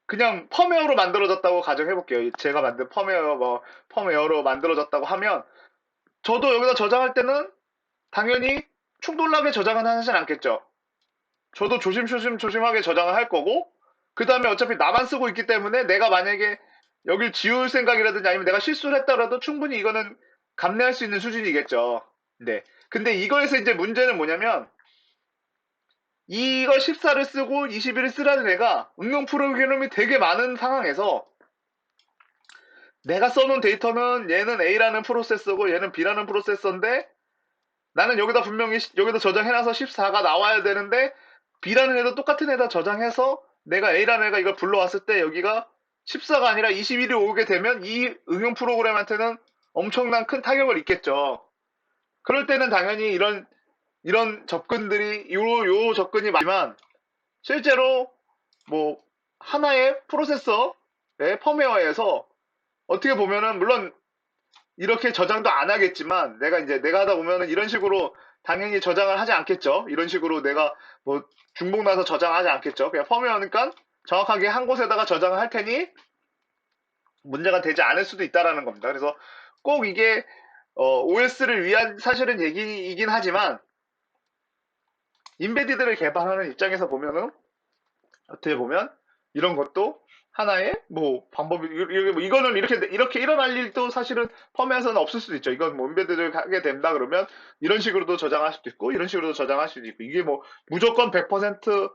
그냥 펌웨어로 만들어졌다고 가정해볼게요. 제가 만든 펌웨어로 만들어졌다고 하면 저도 여기다 저장할 때는 당연히 충돌나게 저장은 하진 않겠죠. 저도 조심하게 저장을 할 거고, 그 다음에 어차피 나만 쓰고 있기 때문에 내가 만약에 여길 지울 생각이라든지 아니면 내가 실수를 했더라도 충분히 이거는 감내할 수 있는 수준이겠죠. 네. 근데 이거에서 이제 문제는 뭐냐면, 이거 14를 쓰고 21을 쓰라는 애가 응용 프로그램이 되게 많은 상황에서 내가 써놓은 데이터는 얘는 A라는 프로세서고 얘는 B라는 프로세서인데 나는 여기다 분명히 여기다 저장해놔서 14가 나와야 되는데 B라는 애도 똑같은 애다 저장해서 내가 A라는 애가 이걸 불러왔을 때 여기가 14가 아니라 21이 오게 되면 이 응용 프로그램한테는 엄청난 큰 타격을 입겠죠. 그럴 때는 당연히 이런 접근들이 요 접근이 많지만 실제로 뭐 하나의 프로세서의 펌웨어에서 어떻게 보면은 물론 이렇게 저장도 안 하겠지만 내가 하다 보면은 이런 식으로 당연히 저장을 하지 않겠죠. 이런 식으로 내가 뭐 중복 나서 저장하지 않겠죠. 그냥 펌웨어니까 정확하게 한 곳에다가 저장을 할 테니 문제가 되지 않을 수도 있다라는 겁니다. 그래서 꼭 이게 OS를 위한 사실은 얘기이긴 하지만 인베디드를 개발하는 입장에서 보면은 어떻게 보면 이런 것도 하나의 뭐 방법이 뭐 이거는 이렇게 일어날 일도 사실은 펌에서는 없을 수도 있죠. 이건 뭐 인베드를 하게 된다 그러면 이런 식으로도 저장할 수도 있고 이런 식으로도 저장할 수도 있고 이게 뭐 무조건 100%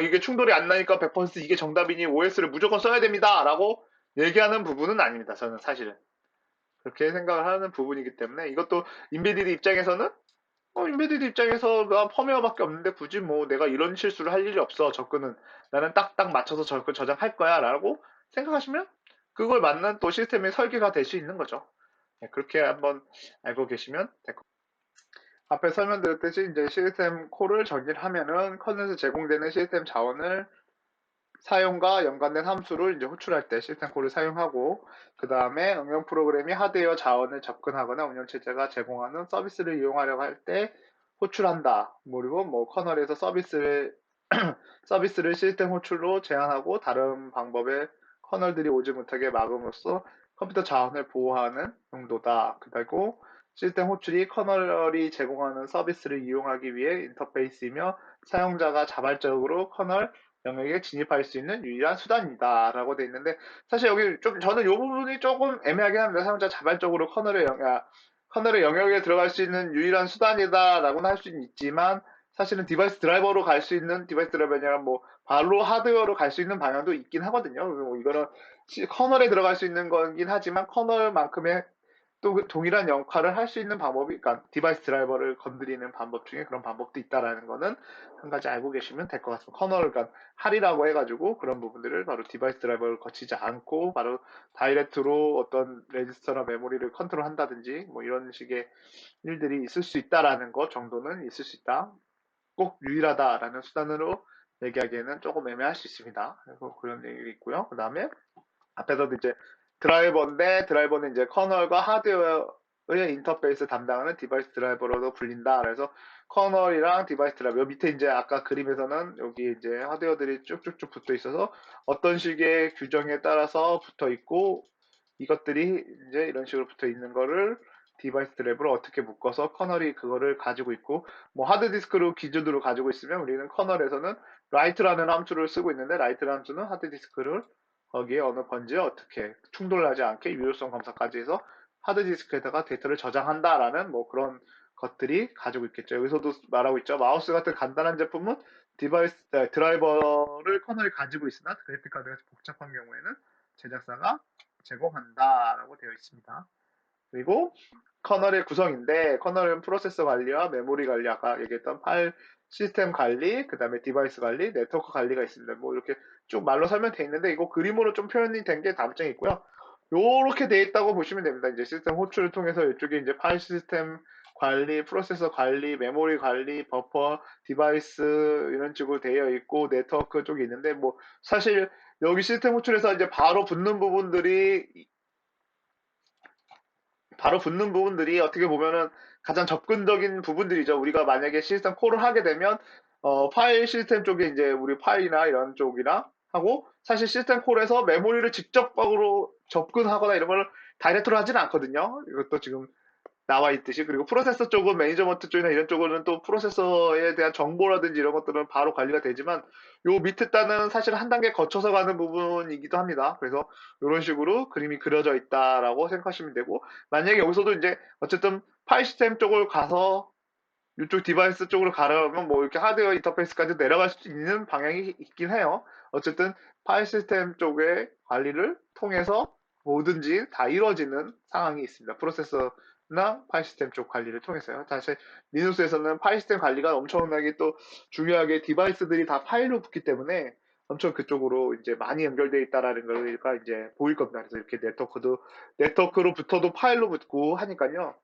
이게 충돌이 안 나니까 100% 이게 정답이니 OS를 무조건 써야 됩니다라고 얘기하는 부분은 아닙니다. 저는 사실은 그렇게 생각을 하는 부분이기 때문에 이것도 인베디드 입장에서는 인베디드 입장에서 나 펌웨어밖에 없는데 굳이 뭐 내가 이런 실수를 할 일이 없어. 접근은 나는 딱딱 맞춰서 접근 저장할 거야 라고 생각하시면 그걸 맞는 또 시스템의 설계가 될 수 있는 거죠. 네, 그렇게 한번 알고 계시면 될 것 같아요. 앞에 설명드렸듯이 이제 시스템 콜을 정의를 하면은 커널에서 제공되는 시스템 자원을 사용과 연관된 함수를 이제 호출할 때 시스템 콜을 사용하고 그 다음에 응용 프로그램이 하드웨어 자원을 접근하거나 운영체제가 제공하는 서비스를 이용하려고 할 때 호출한다. 그리고 뭐 커널에서 서비스를 시스템 호출로 제한하고 다른 방법의 커널들이 오지 못하게 막음으로써 컴퓨터 자원을 보호하는 용도다. 그리고 시스템 호출이 커널이 제공하는 서비스를 이용하기 위해 인터페이스이며 사용자가 자발적으로 커널 영역에 진입할 수 있는 유일한 수단이다. 라고 돼 있는데, 사실 여기 좀, 저는 이 부분이 조금 애매하긴 합니다. 사용자 자발적으로 커널의 영역에 들어갈 수 있는 유일한 수단이다라고는 할 수는 있지만, 사실은 디바이스 드라이버로 갈 수 있는 디바이스 드라이버가 아니라 뭐 바로 하드웨어로 갈 수 있는 방향도 있긴 하거든요. 뭐 이거는 커널에 들어갈 수 있는 거긴 하지만 커널만큼의 또 그 동일한 역할을 할 수 있는 방법이, 그러니까 디바이스 드라이버를 건드리는 방법 중에 그런 방법도 있다라는 거는 한 가지 알고 계시면 될 것 같습니다. 커널을, 그러니까 할이라고 해가지고 그런 부분들을 바로 디바이스 드라이버를 거치지 않고 바로 다이렉트로 어떤 레지스터나 메모리를 컨트롤한다든지 뭐 이런 식의 일들이 있을 수 있다라는 것 정도는 있을 수 있다. 꼭 유일하다라는 수단으로 얘기하기에는 조금 애매할 수 있습니다. 그래서 그런 얘기 있고요. 그 다음에 앞에서도 이제 드라이버인데 드라이버는 이제 커널과 하드웨어의 인터페이스 담당하는 디바이스 드라이버로도 불린다. 그래서 커널이랑 디바이스 드라이버, 요 밑에 이제 아까 그림에서는 여기 이제 하드웨어들이 쭉쭉쭉 붙어 있어서 어떤 식의 규정에 따라서 붙어 있고 이것들이 이제 이런 식으로 붙어 있는 거를 디바이스 드라이브로 어떻게 묶어서 커널이 그거를 가지고 있고, 뭐 하드디스크로 기준으로 가지고 있으면 우리는 커널에서는 라이트라는 함수를 쓰고 있는데, 라이트라는 함수는 하드디스크를 거기에 어느 번지에 어떻게 충돌하지 않게 유효성 검사까지 해서 하드디스크에다가 데이터를 저장한다라는 뭐 그런 것들이 가지고 있겠죠. 여기서도 말하고 있죠. 마우스 같은 간단한 제품은 드라이버를 커널이 가지고 있으나 그래픽 카드가 복잡한 경우에는 제작사가 제공한다라고 되어 있습니다. 그리고 커널의 구성인데, 커널은 프로세서 관리와 메모리 관리, 아까 얘기했던 파일 시스템 관리, 그 다음에 디바이스 관리, 네트워크 관리가 있습니다. 뭐 이렇게 쭉 말로 설명돼 있는데, 이거 그림으로 좀 표현이 된 게 다음 장에 있고요. 요렇게 돼 있다고 보시면 됩니다. 이제 시스템 호출을 통해서 이쪽에 이제 파일 시스템 관리, 프로세서 관리, 메모리 관리, 버퍼, 디바이스 이런 식으로 되어 있고 네트워크 쪽이 있는데, 뭐 사실 여기 시스템 호출에서 이제 바로 붙는 부분들이 어떻게 보면은 가장 접근적인 부분들이죠. 우리가 만약에 시스템 콜을 하게 되면 파일 시스템 쪽에 이제 우리 파일이나 이런 쪽이나 하고, 사실 시스템 콜에서 메모리를 직접적으로 접근하거나 이런 걸 다이렉트로 하지는 않거든요. 이것도 지금 나와 있듯이. 그리고 프로세서 쪽은 매니저먼트 쪽이나 이런 쪽은 또 프로세서에 대한 정보라든지 이런 것들은 바로 관리가 되지만, 요 밑에 단은 사실 한 단계 거쳐서 가는 부분이기도 합니다. 그래서 이런 식으로 그림이 그려져 있다라고 생각하시면 되고, 만약에 여기서도 이제 어쨌든 파일 시스템 쪽을 가서 이쪽 디바이스 쪽으로 가려면 뭐 이렇게 하드웨어 인터페이스까지 내려갈 수 있는 방향이 있긴 해요. 어쨌든 파일 시스템 쪽의 관리를 통해서 뭐든지 다 이루어지는 상황이 있습니다. 프로세서나 파일 시스템 쪽 관리를 통해서요. 사실 리눅스에서는 파일 시스템 관리가 엄청나게 또 중요하게 디바이스들이 다 파일로 붙기 때문에 엄청 그쪽으로 이제 많이 연결되어 있다라는 거가 이제 보일 겁니다. 그래서 이렇게 네트워크로 붙어도 파일로 붙고 하니까요.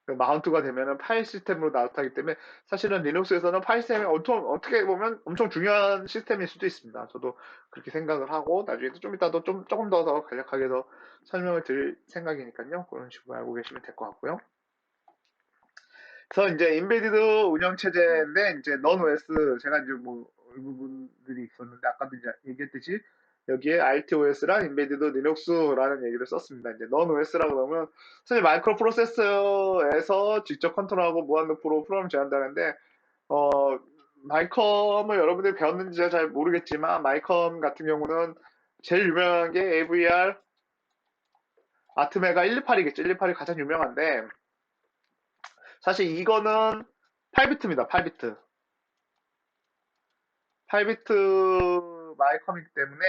그 마운트가 되면은 파일 시스템으로 나타나기 때문에 사실은 리눅스에서는 파일 시스템이 어떻게 보면 엄청 중요한 시스템일 수도 있습니다. 저도 그렇게 생각을 하고 나중에 좀 이따도 조금 더 간략하게 더 설명을 드릴 생각이니까요. 그런 식으로 알고 계시면 될 것 같고요. 그래서 이제 인베디드 운영 체제인데 이제 넌 OS, 제가 이제 뭐 이 부분들이 있었는데 아까도 이제 얘기했듯이 여기에 RTOS랑 인베디드 리눅스라는 얘기를 썼습니다. 이제 넌 OS라고 하면 사실 마이크로 프로세서에서 직접 컨트롤하고 무한루프로 프로그램 제한다는데, 어 마이컴을 여러분들이 배웠는지 제가 잘 모르겠지만 마이컴 같은 경우는 제일 유명한 게 AVR 아트메가 128이겠죠. 128이 가장 유명한데, 사실 이거는 8비트입니다. 8비트. 8비트 마이컴이기 때문에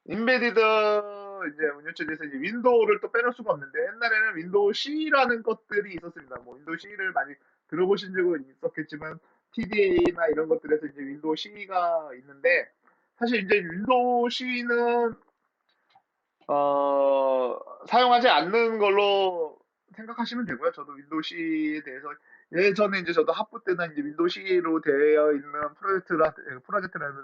인베디드 이제 운영체제에서 이제 윈도우를 또 빼놓을 수가 없는데, 옛날에는 윈도우 C라는 것들이 있었습니다. 뭐 윈도우 C를 많이 들어보신 적은 있었겠지만 TDA나 이런 것들에서 이제 윈도우 C가 있는데, 사실 이제 윈도우 C는 사용하지 않는 걸로 생각하시면 되고요. 저도 윈도우 C에 대해서 예전에 이제 저도 학부 때는 이제 윈도우 C로 되어 있는 프로젝트라는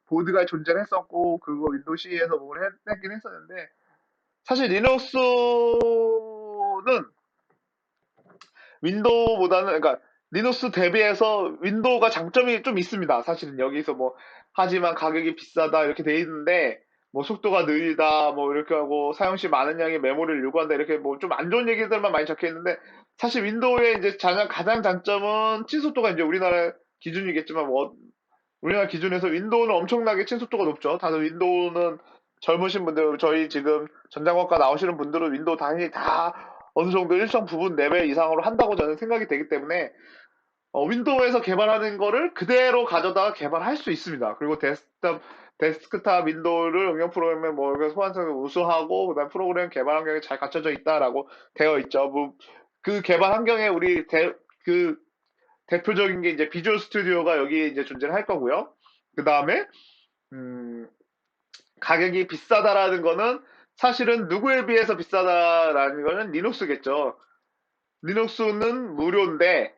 보드가 존재했었고, 그거 윈도우 C에서 뭘 했긴 했었는데, 사실 리눅스는 윈도우보다는, 그러니까 리눅스 대비해서 윈도우가 장점이 좀 있습니다. 사실은 여기서 뭐, 하지만 가격이 비싸다 이렇게 돼 있는데, 뭐 속도가 느리다, 뭐 이렇게 하고 사용시 많은 양의 메모리를 요구한다 이렇게 뭐 좀 안 좋은 얘기들만 많이 적혀 있는데, 사실 윈도우의 이제 가장 장점은 친속도가 이제 우리나라 기준이겠지만 뭐 우리나라 기준에서 윈도우는 엄청나게 친속도가 높죠. 다들 윈도우는 젊으신 분들, 저희 지금 전자공학과 나오시는 분들은 윈도우 당연히 다 어느 정도 일정 부분 레벨 이상으로 한다고 저는 생각이 되기 때문에 윈도우에서 개발하는 거를 그대로 가져다가 개발할 수 있습니다. 그리고 데스크탑 윈도우를 응용 프로그램에 뭐 소환성을 우수하고 그다음 프로그램 개발 환경이 잘 갖춰져 있다라고 되어 있죠. 뭐 그 개발 환경에 그 대표적인 게 이제 비주얼 스튜디오가 여기 이제 존재를 할 거고요. 그 다음에 음, 가격이 비싸다라는 거는 사실은 누구에 비해서 비싸다라는 거는 리눅스겠죠. 리눅스는 무료인데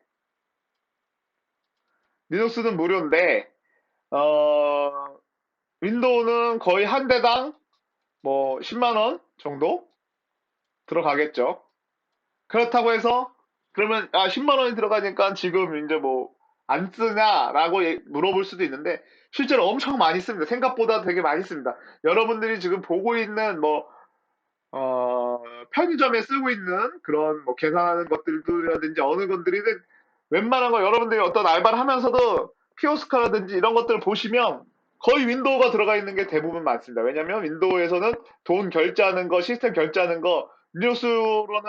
리눅스는 무료인데 어, 윈도우는 거의 한 대당 뭐 10만 원 정도 들어가겠죠. 그렇다고 해서 그러면 10만 원이 들어가니까 지금 이제 뭐 안 쓰냐라고 물어볼 수도 있는데 실제로 엄청 많이 씁니다. 생각보다 되게 많이 씁니다. 여러분들이 지금 보고 있는 뭐 편의점에 쓰고 있는 그런 뭐 계산하는 것들이라든지 어느 것들이든 웬만한 거 여러분들이 어떤 알바를 하면서도 키오스크라든지 이런 것들을 보시면 거의 윈도우가 들어가 있는 게 대부분 많습니다. 왜냐면 윈도우에서는 돈 결제하는 거, 시스템 결제하는 거, 리눅스로는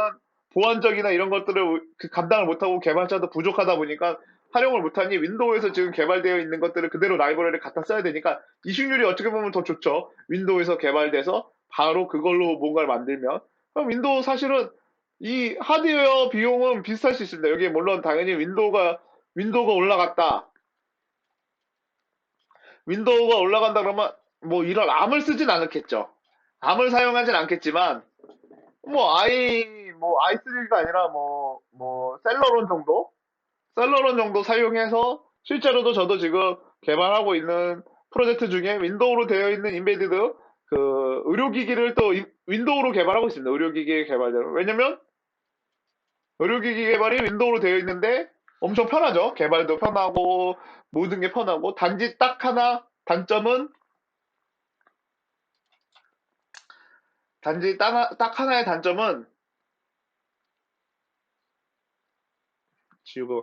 보안적이나 이런 것들을 감당을 못하고 개발자도 부족하다 보니까 활용을 못하니 윈도우에서 지금 개발되어 있는 것들을 그대로 라이브러리를 갖다 써야 되니까 이식률이 어떻게 보면 더 좋죠. 윈도우에서 개발돼서 바로 그걸로 뭔가를 만들면. 그럼 윈도우 사실은 이 하드웨어 비용은 비슷할 수 있습니다. 여기에 물론 당연히 윈도우가 올라갔다. 윈도우가 올라간다 그러면 뭐 이런 암을 쓰진 않겠죠. 암을 사용하진 않겠지만 뭐 i3가 아니라 뭐 셀러론 정도 사용해서 실제로도 저도 지금 개발하고 있는 프로젝트 중에 윈도우로 되어 있는 인베디드 그 의료기기를 또 윈도우로 개발하고 있습니다. 의료기기 개발자로. 왜냐면 의료기기 개발이 윈도우로 되어 있는데 엄청 편하죠. 개발도 편하고 모든 게 편하고 단지 딱 하나의 단점은 지금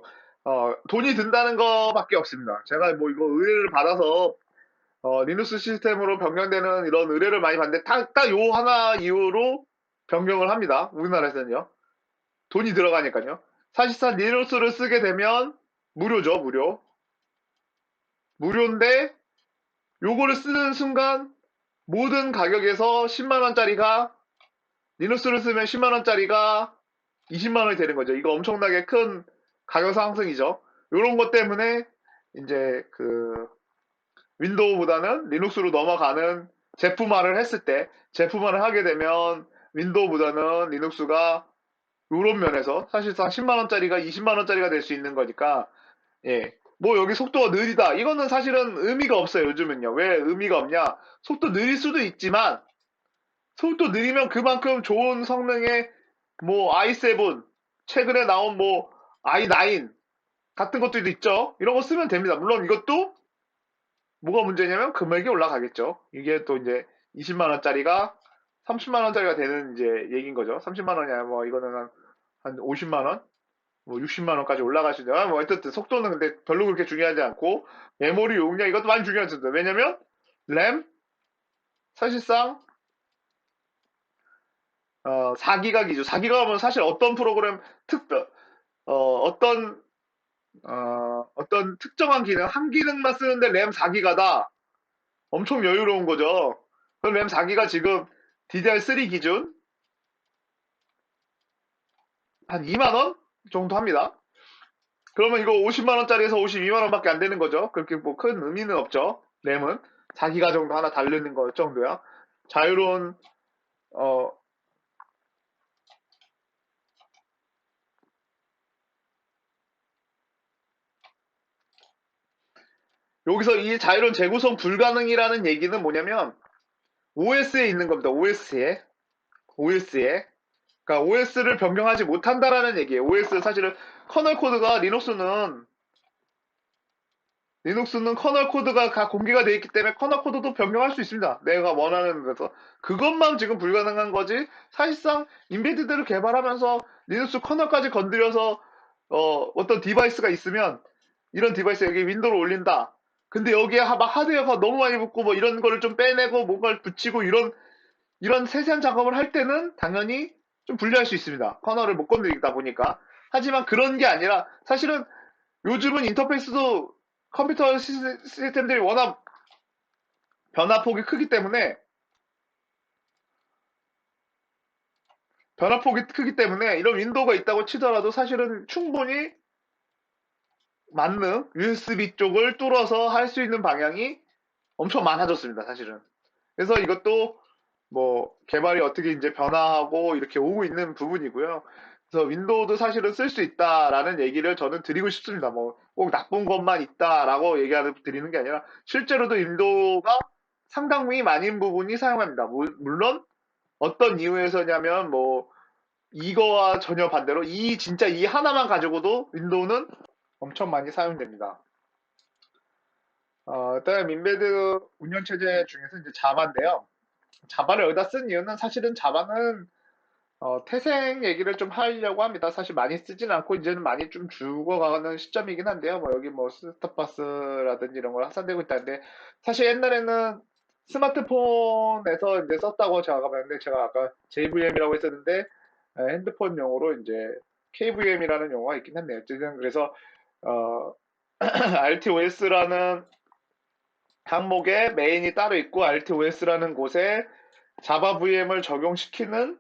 돈이 든다는 거밖에 없습니다. 제가 뭐 이거 의뢰를 받아서 리눅스 시스템으로 변경되는 이런 의뢰를 많이 받는데 딱 요 하나 이유로 변경을 합니다. 우리나라에서는요. 돈이 들어가니까요. 사실상 리눅스를 쓰게 되면 무료죠, 무료. 무료인데 요거를 쓰는 순간 모든 가격에서 10만 원짜리가 리눅스를 쓰면 10만 원짜리가 20만 원이 되는 거죠. 이거 엄청나게 큰 가격 상승이죠. 요런 것 때문에 이제 그 윈도우보다는 리눅스로 넘어가는 제품화를 했을 때 제품화를 하게 되면 윈도우보다는 리눅스가 이런 면에서 사실상 10만 원짜리가 20만 원짜리가 될 수 있는 거니까 예. 뭐 여기 속도가 느리다. 이거는 사실은 의미가 없어요. 요즘은요. 왜 의미가 없냐? 속도 느릴 수도 있지만 속도 느리면 그만큼 좋은 성능의 뭐 i7 최근에 나온 뭐 i9 같은 것들도 있죠. 이런 거 쓰면 됩니다. 물론 이것도 뭐가 문제냐면 금액이 올라가겠죠. 이게 또 이제 20만 원짜리가 30만 원짜리가 되는 이제 얘기인 거죠. 30만 원이 아니라 뭐 이거는 한 50만 원, 뭐 60만 원까지 올라갈 수 있는. 뭐 어쨌든 속도는 근데 별로 그렇게 중요하지 않고 메모리 용량 이것도 많이 중요하죠. 왜냐면 램 사실상 4기가 기준. 4기가면 사실 어떤 프로그램 특별 어떤 어떤 특정한 기능 한 기능만 쓰는데 램 4기가다. 엄청 여유로운 거죠. 그럼 램 4기가 지금 DDR3 기준 한 2만 원 정도 합니다. 그러면 이거 50만 원짜리에서 52만 원밖에 안 되는 거죠. 그렇게 뭐 큰 의미는 없죠. 램은 4기가 정도 하나 달리는 거 정도야. 자유로운 어 여기서 이 자유로운 재구성 불가능이라는 얘기는 뭐냐면 OS에 있는 겁니다. OS에 그러니까 OS를 변경하지 못한다라는 얘기예요. OS 사실은 커널 코드가 리눅스는 커널 코드가 다 공개가 되어 있기 때문에 커널 코드도 변경할 수 있습니다. 내가 원하는 데서. 그것만 지금 불가능한 거지. 사실상 인베디드를 개발하면서 리눅스 커널까지 건드려서 어떤 디바이스가 있으면 이런 디바이스 여기 윈도우를 올린다. 근데 여기에 막 하드웨어가 너무 많이 붙고 뭐 이런 거를 좀 빼내고 뭔가를 붙이고 이런 세세한 작업을 할 때는 당연히 좀 불리할 수 있습니다. 커널을 못 건드리다 보니까. 하지만 그런 게 아니라 사실은 요즘은 인터페이스도 컴퓨터 시스템들이 워낙 변화폭이 크기 때문에 이런 윈도우가 있다고 치더라도 사실은 충분히 맞는 USB 쪽을 뚫어서 할 수 있는 방향이 엄청 많아졌습니다, 사실은. 그래서 이것도 뭐 개발이 어떻게 이제 변화하고 이렇게 오고 있는 부분이고요. 그래서 윈도우도 사실은 쓸 수 있다라는 얘기를 저는 드리고 싶습니다. 뭐 꼭 나쁜 것만 있다라고 얘기하는 드리는 게 아니라 실제로도 윈도우가 상당히 많은 부분이 사용합니다. 물론 어떤 이유에서냐면 뭐 이거와 전혀 반대로 진짜 이 하나만 가지고도 윈도우는 엄청 많이 사용됩니다. 일단 민베드 운영체제 중에서 이제 자바인데요. 자바를 여기다 쓴 이유는 사실은 자바는 태생 얘기를 좀 하려고 합니다. 사실 많이 쓰진 않고 이제는 많이 좀 죽어가는 시점이긴 한데요. 뭐 여기 뭐 스타버스라든지 이런 걸 합산되고 있다는데 사실 옛날에는 스마트폰에서 이제 썼다고 제가 봤는데 제가 아까 JVM이라고 했었는데 핸드폰용으로 이제 KVM이라는 용어가 있긴 한데요. 어쨌든 그래서 RTOS라는 항목에 메인이 따로 있고 RTOS라는 곳에 자바 VM을 적용을 시키면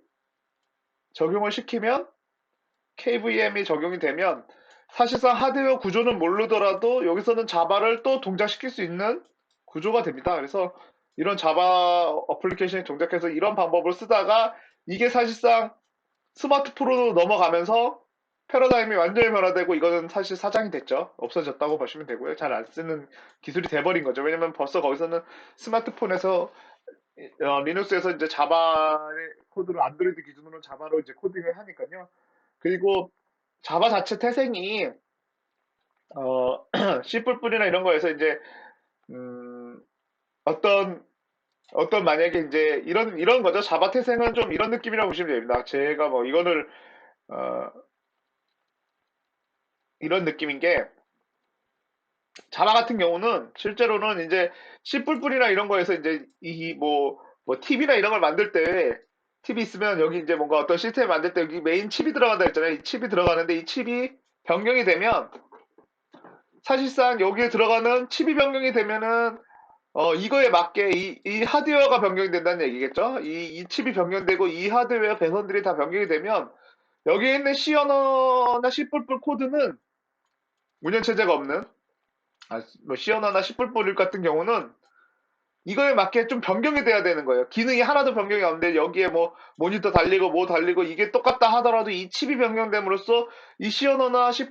KVM이 적용이 되면 사실상 하드웨어 구조는 모르더라도 여기서는 자바를 또 동작시킬 수 있는 구조가 됩니다. 그래서 이런 자바 어플리케이션에 동작해서 이런 방법을 쓰다가 이게 사실상 스마트폰으로 넘어가면서 패러다임이 완전히 변화되고 이거는 사실 사장이 됐죠. 없어졌다고 보시면 되고요. 잘 안 쓰는 기술이 돼버린 거죠. 왜냐면 벌써 거기서는 스마트폰에서 리눅스에서 이제 자바 코드로 안드로이드 기준으로 자바로 이제 코딩을 하니까요. 그리고 자바 자체 태생이 C++이나 이런 거에서 이제 음, 어떤 만약에 이제 이런 거죠. 자바 태생은 좀 이런 느낌이라고 보시면 됩니다. 제가 뭐 이거를 어, 이런 느낌인 게 자바 같은 경우는 실제로는 이제 C++이나 이런 거에서 이제 뭐 TV나 이런 걸 만들 때 TV 있으면 여기 이제 뭔가 어떤 시스템 만들 때 여기 메인 칩이 들어간다 했잖아요. 이 칩이 들어가는데 이 칩이 변경이 되면 사실상 여기에 들어가는 칩이 변경이 되면은 이거에 맞게 이 하드웨어가 변경이 된다는 얘기겠죠? 이 칩이 변경되고 이 하드웨어 배선들이 다 변경이 되면 여기에 있는 C 언어나 C++ 코드는 운영체제가 없는 뭐 C 언어나 C++ 같은 경우는 이거에 맞게 좀 변경이 돼야 되는 거예요. 기능이 하나도 변경이 없는데 여기에 뭐 모니터 달리고 뭐 달리고 이게 똑같다 하더라도 이 칩이 변경됨으로써 이 C 언어나 C++은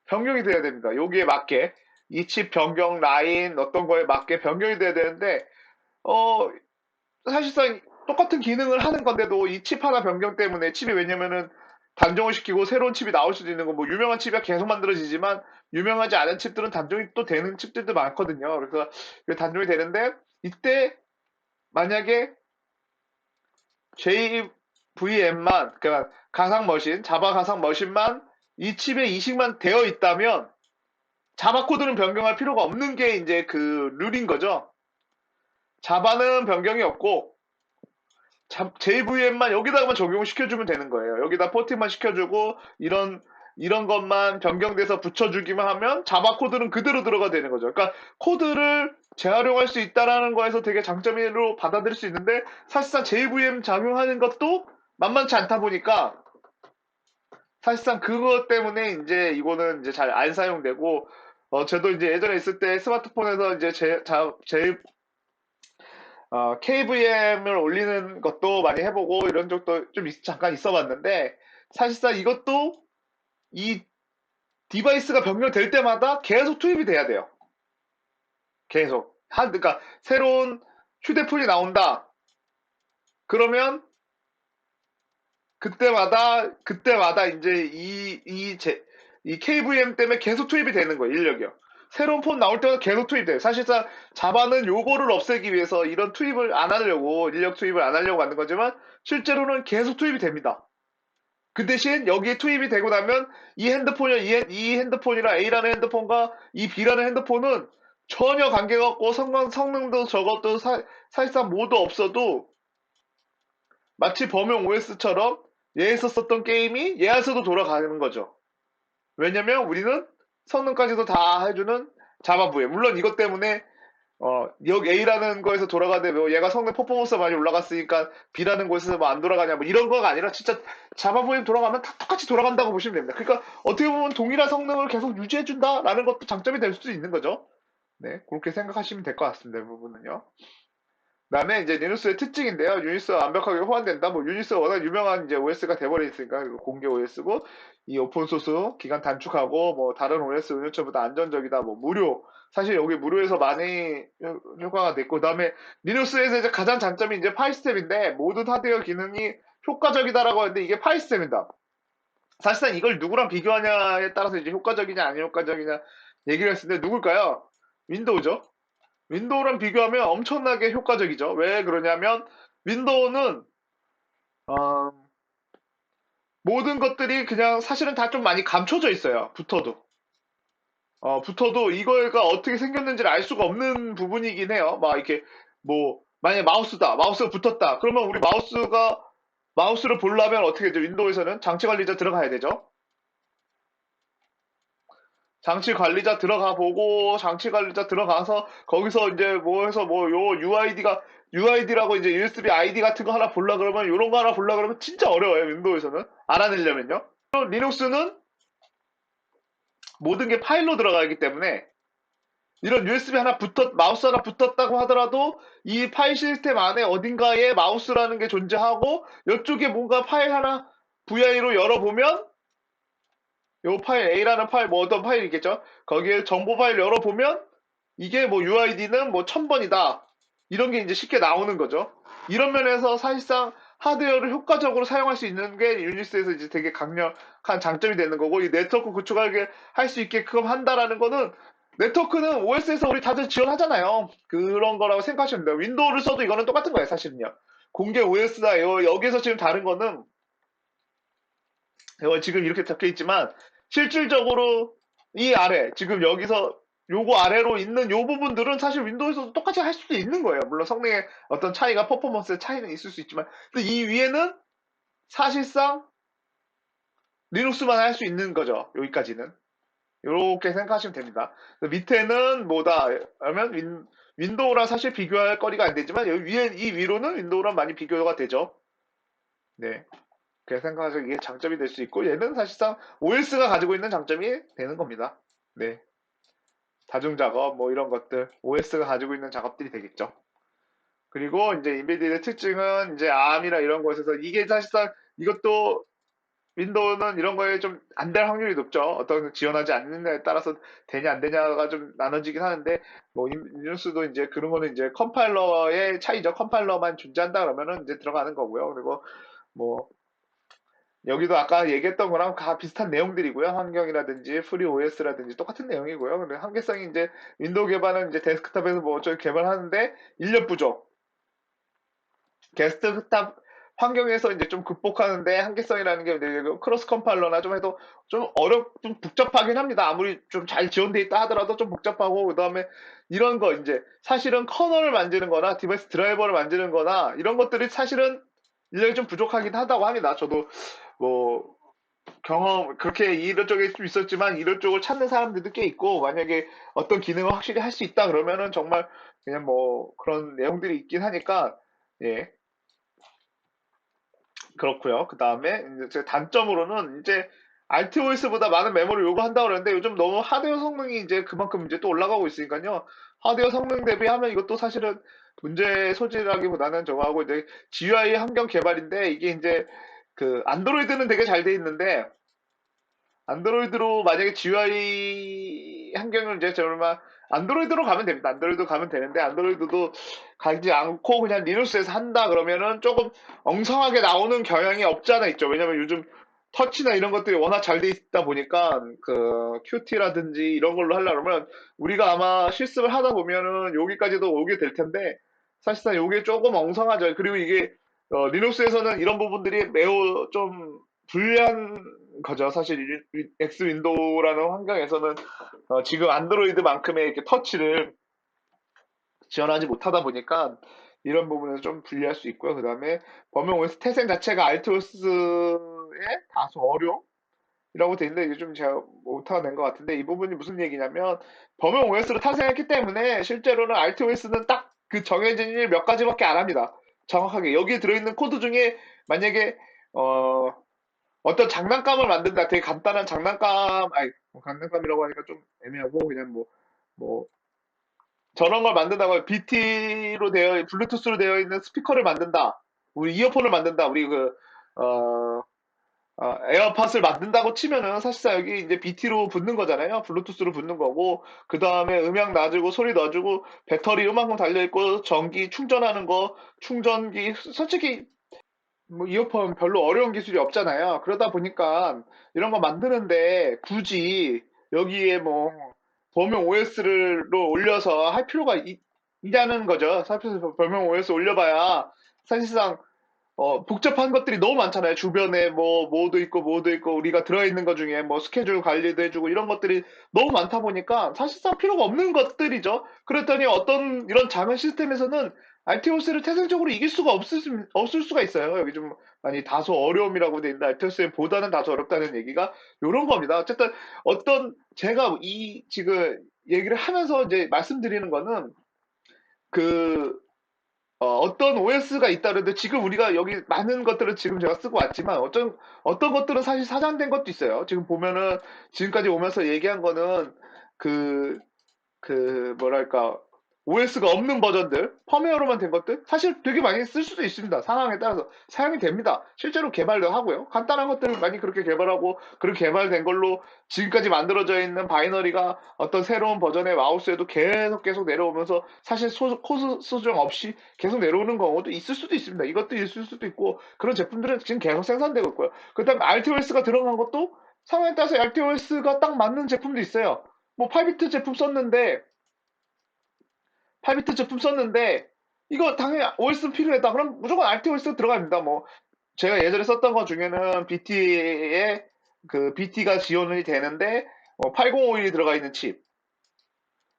변경이 돼야 됩니다. 여기에 맞게 이 칩 변경 라인 어떤 거에 맞게 변경이 돼야 되는데 어 사실상 똑같은 기능을 하는 건데도 이 칩 하나 변경 때문에 칩이 왜냐면은 단종을 시키고 새로운 칩이 나올 수도 있는 거 뭐 유명한 칩이 계속 만들어지지만 유명하지 않은 칩들은 단종이 또 되는 칩들도 많거든요. 그래서 단종이 되는데 이때 만약에 JVM만 그러니까 가상 머신 자바 가상 머신만 이 칩에 이식만 되어 있다면 자바 코드는 변경할 필요가 없는 게 이제 그 룰인 거죠. 자바는 변경이 없고 JVM만 여기다가만 적용을 시켜주면 되는 거예요. 여기다 포팅만 시켜주고 이런 것만 변경돼서 붙여주기만 하면 자바 코드는 그대로 들어가 되는 거죠. 그러니까 코드를 재활용할 수 있다라는 거에서 되게 장점으로 받아들일 수 있는데 사실상 JVM 작용하는 것도 만만치 않다 보니까 사실상 그것 때문에 이제 이거는 이제 잘 안 사용되고 저도 이제 예전에 있을 때 스마트폰에서 이제 KVM을 올리는 것도 많이 해보고 이런 적도 좀 잠깐 있어 봤는데 사실상 이것도 이 디바이스가 변경될 때마다 계속 투입이 돼야 돼요. 계속. 그러니까 새로운 휴대폰이 나온다. 그러면 그때마다 이제 이 KVM 때문에 계속 투입이 되는 거예요, 인력이요. 새로운 폰 나올 때마다 계속 투입돼요. 사실상 자바는 요거를 없애기 위해서 이런 투입을 안 하려고, 인력 투입을 안 하려고 하는 거지만, 실제로는 계속 투입이 됩니다. 그 대신 여기에 투입이 되고 나면 이 핸드폰이랑 A라는 핸드폰과 이 B라는 핸드폰은 전혀 관계가 없고 성능도 저것도 사실상 모두 없어도 마치 범용 OS처럼 얘에서 썼던 게임이 얘에서도 돌아가는 거죠. 왜냐면 우리는 성능까지도 다 해주는 자바부에 물론 이것 때문에 여기 A라는 거에서 돌아가는데 뭐 얘가 성능 퍼포먼스가 많이 올라갔으니까 B라는 곳에서 뭐 안 돌아가냐 뭐 이런 거가 아니라 진짜 자바부에 돌아가면 다 똑같이 돌아간다고 보시면 됩니다. 그러니까 어떻게 보면 동일한 성능을 계속 유지해준다라는 것도 장점이 될 수도 있는 거죠. 네, 그렇게 생각하시면 될 것 같습니다. 이 부분은요. 그다음에 이제 리눅스의 특징인데요. 유니스가 완벽하게 호환된다. 뭐 유니스가 워낙 유명한 이제 OS가 돼버리니까 이거 공개 OS고 이 오픈 소스 기간 단축하고 뭐 다른 OS 운영처보다 안전적이다. 뭐 무료. 사실 여기 무료에서 많이 효과가 됐고 그다음에 리눅스에서 이제 가장 장점이 이제 파일 시스템인데 모든 하드웨어 기능이 효과적이다라고 하는데 이게 파일 시스템이다. 사실상 이걸 누구랑 비교하냐에 따라서 이제 효과적이냐 안 효과적이냐 얘기를 했는데 누굴까요? 윈도우죠. 윈도우랑 비교하면 엄청나게 효과적이죠. 왜 그러냐면 윈도우는 어, 모든 것들이 그냥 사실은 다 좀 많이 감춰져 있어요. 붙어도 이거가 어떻게 생겼는지를 알 수가 없는 부분이긴 해요. 막 이렇게 뭐 만약에 마우스가 붙었다. 그러면 우리 마우스를 보려면 어떻게 되죠? 윈도우에서는 장치 관리자 들어가야 되죠. 장치 관리자 들어가 보고 장치 관리자 들어가서 거기서 이제 뭐 해서 뭐 요 UID라고 이제 USB ID 같은 거 하나 볼라 그러면 요런 거 하나 볼라 그러면 진짜 어려워요. 윈도우에서는 알아내려면요. 리눅스는 모든 게 파일로 들어가기 때문에 이런 USB 마우스 하나 붙었다고 하더라도 이 파일 시스템 안에 어딘가에 마우스라는 게 존재하고 이쪽에 뭔가 파일 하나 VI로 열어보면 요 파일 A라는 파일 뭐 어떤 파일이 있겠죠? 거기에 정보 파일 열어보면 이게 뭐 UID는 뭐 1000번이다. 이런 게 이제 쉽게 나오는 거죠. 이런 면에서 사실상 하드웨어를 효과적으로 사용할 수 있는 게 유니스에서 이제 되게 강력한 장점이 되는 거고 이 네트워크 구축하게 할 수 있게끔 한다라는 거는 네트워크는 OS에서 우리 다들 지원하잖아요. 그런 거라고 생각하시면 돼요. 윈도우를 써도 이거는 똑같은 거예요, 사실은요. 공개 OS다. 여기에서 지금 다른 거는 지금 이렇게 적혀 있지만 실질적으로 이 아래 지금 여기서 요거 아래로 있는 요 부분들은 사실 윈도우에서도 똑같이 할 수도 있는 거예요. 물론 성능의 어떤 차이가 퍼포먼스의 차이는 있을 수 있지만 근데 이 위에는 사실상 리눅스만 할 수 있는 거죠. 여기까지는 이렇게 생각하시면 됩니다. 밑에는 뭐다 하면 윈도우랑 사실 비교할 거리가 안 되지만 여기 위에 이 위로는 윈도우랑 많이 비교가 되죠. 네. 그렇게 생각해서 이게 장점이 될 수 있고 얘는 사실상 OS가 가지고 있는 장점이 되는 겁니다. 네. 다중 작업 뭐 이런 것들 OS가 가지고 있는 작업들이 되겠죠. 그리고 이제 인베디드의 특징은 이제 ARM이나 이런 것에서 이게 사실상 이것도 윈도우는 이런 거에 좀 안 될 확률이 높죠. 어떤 지원하지 않는냐에 따라서 되냐 안 되냐가 좀 나눠지긴 하는데 뭐 리눅스도 이제 그런 거는 이제 컴파일러의 차이죠. 컴파일러만 존재한다 그러면은 이제 들어가는 거고요. 그리고 뭐 여기도 아까 얘기했던 거랑 다 비슷한 내용들이고요. 환경이라든지 프리 OS라든지 똑같은 내용이고요. 근데 한계성이 이제 윈도우 개발은 이제 데스크탑에서 뭐 어쩌고 개발하는데 인력 부족. 데스크탑 환경에서 이제 좀 극복하는데 한계성이라는 게 이제 크로스 컴파일러나 좀 해도 좀 복잡하긴 합니다. 아무리 좀 잘 지원돼 있다 하더라도 좀 복잡하고 그다음에 이런 거 이제 사실은 커널을 만드는 거나 디바이스 드라이버를 만드는 거나 이런 것들이 사실은 인력이 좀 부족하긴 하다고 합니다. 저도 뭐 그렇게 이런 쪽에 좀 있었지만 이런 쪽을 찾는 사람들도 꽤 있고, 만약에 어떤 기능을 확실히 할 수 있다 그러면은 정말 그냥 뭐 그런 내용들이 있긴 하니까, 예, 그렇고요. 그 다음에 이제 단점으로는 이제 RTOS보다 많은 메모를 요구한다고 그러는데 요즘 너무 하드웨어 성능이 이제 그만큼 이제 또 올라가고 있으니까요. 하드웨어 성능 대비하면 이것도 사실은 문제 소지라기보다는 저거하고 이제 GUI 환경 개발인데 이게 이제 그 안드로이드는 되게 잘 돼 있는데 안드로이드로 만약에 GUI 환경을 이제 정말 안드로이드로 가면 됩니다. 안드로이드 가면 되는데 안드로이드도 가지 않고 그냥 리눅스에서 한다 그러면은 조금 엉성하게 나오는 경향이 없지 않아 있죠. 왜냐면 요즘 터치나 이런 것들이 워낙 잘 돼 있다 보니까 그 큐티라든지 이런 걸로 하려면 우리가 아마 실습을 하다 보면은 여기까지도 오게 될 텐데 사실상 이게 조금 엉성하죠. 그리고 이게 리눅스에서는 이런 부분들이 매우 좀 불리한 거죠. 사실 X 윈도우라는 환경에서는 지금 안드로이드만큼의 이렇게 터치를 지원하지 못하다 보니까 이런 부분에서 좀 불리할 수 있고요. 그 다음에 범용 OS 태생 자체가 RTOS의 다소 어려움이라고 돼 있는데 이게 좀 제가 오타가 낸 것 같은데 이 부분이 무슨 얘기냐면 범용 OS로 탄생했기 때문에 실제로는 RTOS는 딱 그 정해진 일 몇 가지밖에 안 합니다. 정확하게 여기에 들어있는 코드 중에 만약에 어, 어떤 장난감을 만든다. 되게 간단한 장난감, 아니, 뭐 장난감이라고 하니까 좀 애매하고, 그냥 뭐, 저런 걸 만든다고 BT로 블루투스로 되어 있는 스피커를 만든다. 우리 이어폰을 만든다. 우리 어, 에어팟을 만든다고 치면은 사실상 여기 이제 BT로 붙는 거잖아요. 블루투스로 붙는 거고, 그 다음에 음향 놔주고, 소리 넣어주고, 배터리 요만큼 달려있고, 전기 충전하는 거, 충전기, 솔직히 뭐 이어폰 별로 어려운 기술이 없잖아요. 그러다 보니까 이런 거 만드는데 굳이 여기에 뭐 범용 OS를 올려서 할 필요가 있냐는 거죠. 사실 범용 OS 올려봐야 사실상 복잡한 것들이 너무 많잖아요. 주변에 뭐도 있고 뭐도 있고 우리가 들어있는 것 중에 뭐 스케줄 관리도 해주고 이런 것들이 너무 많다 보니까 사실상 필요가 없는 것들이죠. 그랬더니 어떤 이런 작은 시스템에서는 RTOS를 태생적으로 이길 수가 없을 수가 있어요. 여기 좀 많이 다소 어려움이라고 돼 있는데 RTOS보다는 다소 어렵다는 얘기가 이런 겁니다. 어쨌든 제가 이 지금 얘기를 하면서 이제 말씀드리는 거는 그 어떤 OS가 있다 그래도 지금 우리가 여기 많은 것들을 지금 제가 쓰고 왔지만 어떤 것들은 사실 사장된 것도 있어요. 지금 보면은 지금까지 오면서 얘기한 거는 그 뭐랄까, OS가 없는 버전들, 펌웨어로만 된 것들, 사실 되게 많이 쓸 수도 있습니다. 상황에 따라서 사용이 됩니다. 실제로 개발도 하고요. 간단한 것들을 많이 그렇게 개발하고, 그렇게 개발된 걸로 지금까지 만들어져 있는 바이너리가 어떤 새로운 버전의 마우스에도 계속 내려오면서 사실 코드 수정 없이 계속 내려오는 경우도 있을 수도 있습니다. 이것도 있을 수도 있고, 그런 제품들은 지금 계속 생산되고 있고요. 그 다음에 RTOS가 들어간 것도 상황에 따라서 RTOS가 딱 맞는 제품도 있어요. 뭐 8비트 제품 썼는데 8비트 제품 썼는데 이거 당연히 OS 필요했다. 그럼 무조건 RTOS 들어갑니다. 뭐 제가 예전에 썼던 것 중에는 BT에 BT가 지원이 되는데 8051이 들어가 있는 칩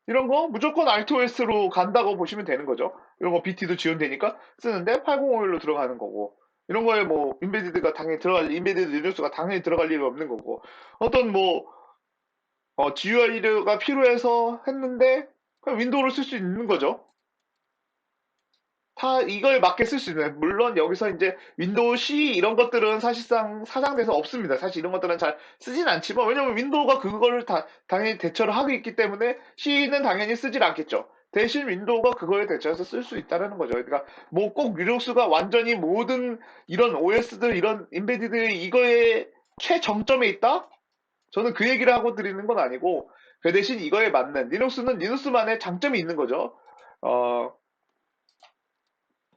이런 거 무조건 RTOS로 간다고 보시면 되는 거죠. 이런 거 BT도 지원되니까 쓰는데 8051로 들어가는 거고 이런 거에 뭐 인베디드 리눅스가 당연히 들어갈 일이 없는 거고 어떤 뭐 GUI가 필요해서 했는데 그냥 윈도우를 쓸 수 있는 거죠. 다 이걸 맞게 쓸 수 있는. 물론 여기서 이제 윈도우 C 이런 것들은 사실상 사장돼서 없습니다. 사실 이런 것들은 잘 쓰진 않지만 왜냐면 윈도우가 그걸 다 당연히 대처를 하고 있기 때문에 C는 당연히 쓰질 않겠죠. 대신 윈도우가 그거에 대처해서 쓸 수 있다는 거죠. 그러니까 뭐 꼭 리눅스가 완전히 모든 이런 OS들 이런 인베디드 이거의 최정점에 있다? 저는 그 얘기를 하고 드리는 건 아니고 그 대신 이거에 맞는 리눅스는 리눅스만의 장점이 있는 거죠. 어,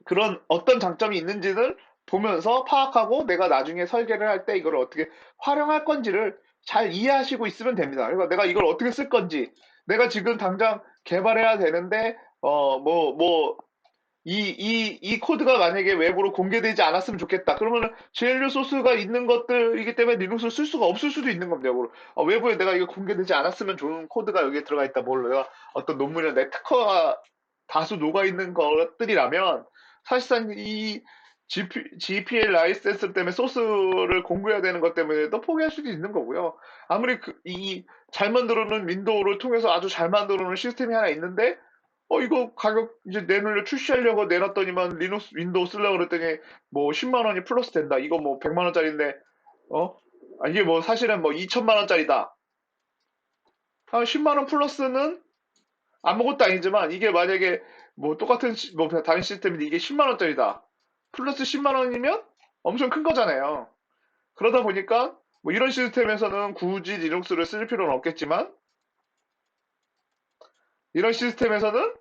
그런 어떤 장점이 있는지를 보면서 파악하고 내가 나중에 설계를 할 때 이걸 어떻게 활용할 건지를 잘 이해하시고 있으면 됩니다. 그러니까 내가 이걸 어떻게 쓸 건지, 내가 지금 당장 개발해야 되는데, 이 코드가 만약에 외부로 공개되지 않았으면 좋겠다. 그러면은 GNU 소스가 있는 것들이기 때문에 리눅스를 쓸 수가 없을 수도 있는 겁니다. 외부에 내가 이거 공개되지 않았으면 좋은 코드가 여기에 들어가 있다. 내가 어떤 논문이나 내 특허가 다수 녹아 있는 것들이라면 사실상 이 GPL 라이센스 때문에 소스를 공개해야 되는 것 때문에도 포기할 수도 있는 거고요. 아무리 이 잘 만들어 놓은 윈도우를 통해서 아주 잘 만들어 놓은 시스템이 하나 있는데 이거 가격 이제 출시하려고 내놨더니만 리눅스 윈도우 쓰려고 그랬더니 뭐 10만 원이 플러스 된다. 이거 뭐 100만 원짜리인데 어? 이게 뭐 사실은 뭐 2천만 원짜리다. 10만 원 플러스는 아무것도 아니지만 이게 만약에 뭐 똑같은 뭐 다른 시스템인데 이게 10만 원짜리다. 플러스 10만 원이면 엄청 큰 거잖아요. 그러다 보니까 뭐 이런 시스템에서는 굳이 리눅스를 쓸 필요는 없겠지만 이런 시스템에서는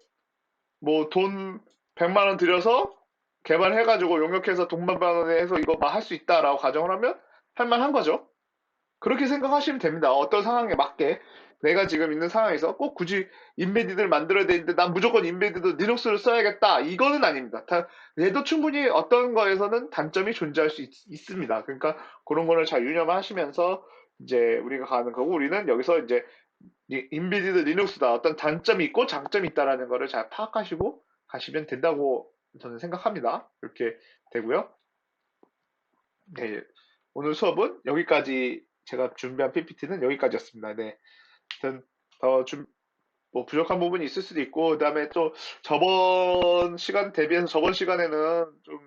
뭐 돈 100만 원 들여서 개발해가지고 용역해서 돈만 번에 서 이거 막 할 수 있다라고 가정을 하면 할 만한 거죠. 그렇게 생각하시면 됩니다. 어떤 상황에 맞게 내가 지금 있는 상황에서 꼭 굳이 인베디드를 만들어야 되는데 난 무조건 인베디드 리눅스를 써야겠다. 이거는 아닙니다. 얘도 충분히 어떤 거에서는 단점이 존재할 수 습니다 그러니까 그런 거를 잘 유념하시면서 이제 우리가 가는 거고 우리는 여기서 이제 인베디드 리눅스다. 어떤 단점이 있고 장점이 있다라는 거를 잘 파악하시고 가시면 된다고 저는 생각합니다. 이렇게 되고요. 네, 오늘 수업은 여기까지 제가 준비한 PPT는 여기까지였습니다. 네, 하여튼 더 뭐 부족한 부분이 있을 수도 있고 그다음에 또 저번 시간 대비해서 저번 시간에는 좀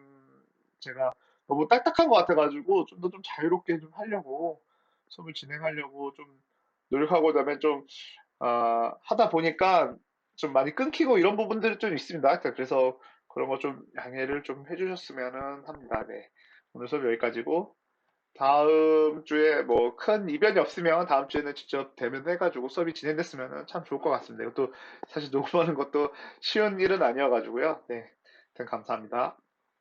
제가 너무 딱딱한 것 같아가지고 좀 더 좀 자유롭게 좀 하려고 수업을 진행하려고 좀 노력하고 그다음에 좀 하다 보니까 좀 많이 끊기고 이런 부분들이 좀 있습니다. 그래서 그런 거 좀 양해를 좀 해주셨으면 합니다. 네. 오늘 수업 여기까지고 다음 주에 뭐 큰 이변이 없으면 다음 주에는 직접 대면해가지고 수업이 진행됐으면 참 좋을 것 같습니다. 이것도 사실 녹음하는 것도 쉬운 일은 아니어가지고요. 네. 아무튼 감사합니다.